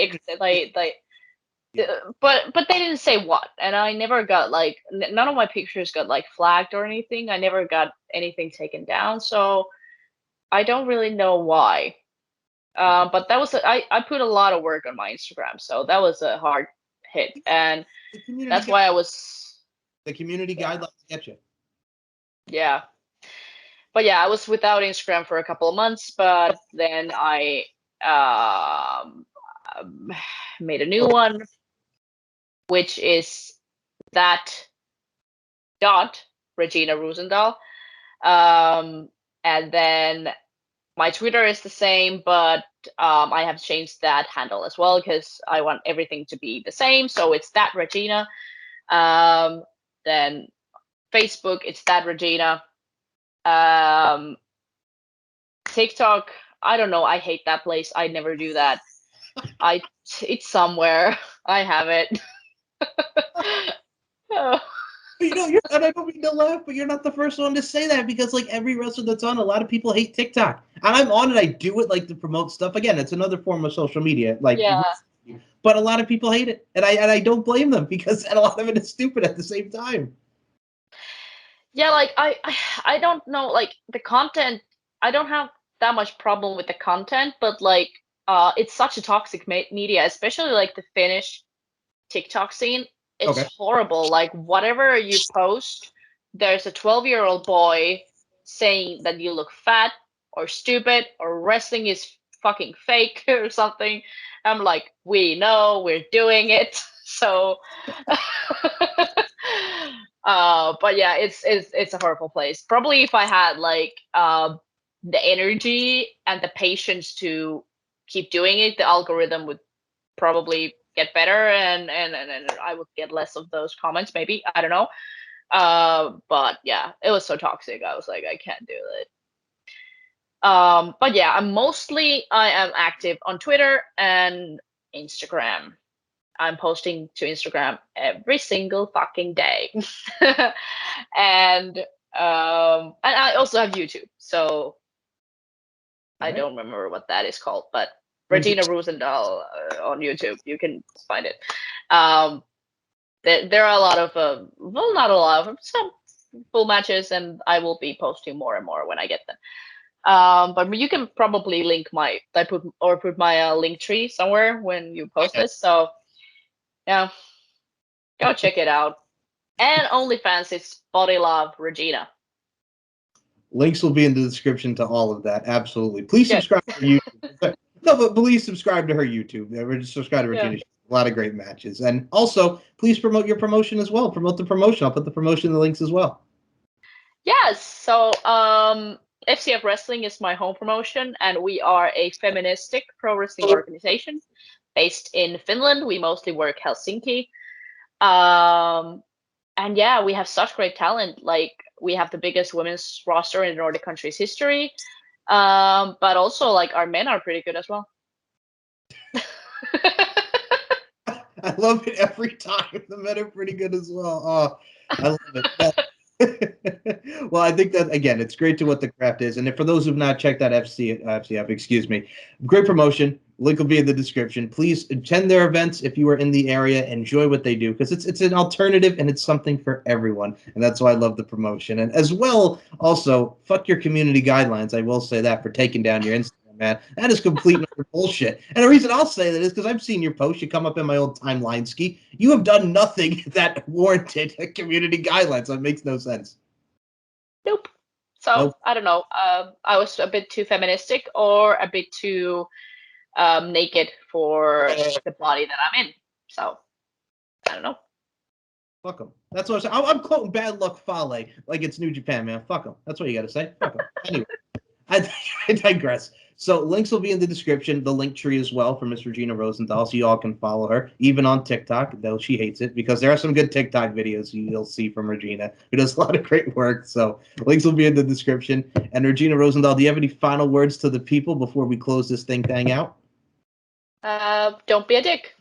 they didn't say what, and I never got like none of my pictures got like flagged or anything. I never got anything taken down, so I don't really know why. But I put a lot of work on my Instagram, so that was a hard hit, and the community that's why I was the community yeah guidelines get you. yeah. but yeah, I was without Instagram for a couple of months, but then I um, made a new one, which is that dot Regina Rosendahl. And then my Twitter is the same, but I have changed that handle as well because I want everything to be the same. So it's that Regina. Then Facebook, it's that Regina. Um, TikTok, I don't know. I hate that place. I never do that. It's somewhere. I have it. Oh, But and I don't mean to laugh, but you're not the first one to say that because like every wrestler that's on, a lot of people hate TikTok, and I'm on it. I do it like to promote stuff. Again, it's another form of social media, like, yeah. but a lot of people hate it, and I don't blame them because and a lot of it is stupid at the same time. Yeah, like I don't know, like the content, I don't have that much problem with the content, but like it's such a toxic media, especially like the Finnish TikTok scene. It's Okay. horrible. Like whatever you post, there's a 12-year-old boy saying that you look fat or stupid or wrestling is fucking fake or something. I'm like, we know, we're doing it. So but yeah, it's a horrible place. Probably if I had like the energy and the patience to keep doing it, the algorithm would probably get better and I would get less of those comments maybe. I don't know. But yeah, it was so toxic. I was like, I can't do it. But yeah, I am active on Twitter and Instagram. I'm posting to Instagram every single fucking day. and and I also have YouTube. So All I right. don't remember what that is called, but Links. Regina Rosendahl on YouTube. You can find it. Um, there are a lot of well, not a lot of some full matches, and I will be posting more and more when I get them. But you can probably link my put my link tree somewhere when you post this. So yeah, go check it out. And OnlyFans is Body Love Regina. Links will be in the description to all of that. Absolutely. Please Good. subscribe to her YouTube. No, but please subscribe to her YouTube. Subscribe to Yeah. Regina. A lot of great matches. And also, please promote your promotion as well. Promote the promotion. I'll put the promotion in the links as well. Yes. So FCF Wrestling is my home promotion, and we are a feministic pro wrestling organization based in Finland. We mostly work Helsinki. And yeah, we have such great talent. Like we have the biggest women's roster in the Nordic countries history. But also like our men are pretty good as well. I love it every time. The men are pretty good as well. Oh, I love it. Well, I think that again, it's great to what the craft is. And for those who've not checked out FCF, excuse me, great promotion. Link will be in the description. Please attend their events if you are in the area. Enjoy what they do because it's an alternative and it's something for everyone. And that's why I love the promotion. And as well, also, fuck your community guidelines. I will say that for taking down your Instagram. Man, that is complete bullshit. And the reason I'll say that is because I've seen your posts. You come up in my old timeline ski. You have done nothing that warranted community guidelines. That makes no sense. Nope. So Nope. I don't know. I was a bit too feministic or a bit too naked for the body that I'm in. So I don't know. Fuck them. That's what I'm saying. I'm quoting Bad Luck Fale like it's New Japan, man. Fuck them. That's what you got to say. Fuck them. Anyway, I digress. So links will be in the description, the link tree as well for Miss Regina Rosendahl, so you all can follow her, even on TikTok, though she hates it, because there are some good TikTok videos you'll see from Regina, who does a lot of great work. So links will be in the description. And Regina Rosendahl, do you have any final words to the people before we close this thing out? Don't be a dick.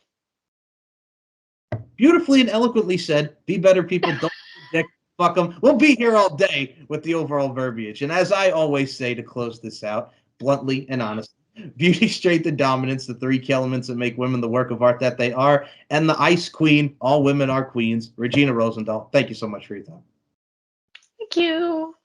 Beautifully and eloquently said. Be better, people. Don't be a dick. Fuck them. We'll be here all day with the overall verbiage. And as I always say to close this out, bluntly and honestly, beauty, strength, and dominance, the three key elements that make women the work of art that they are, and the ice queen, all women are queens, Regina Rosendahl. Thank you so much for your time. Thank you.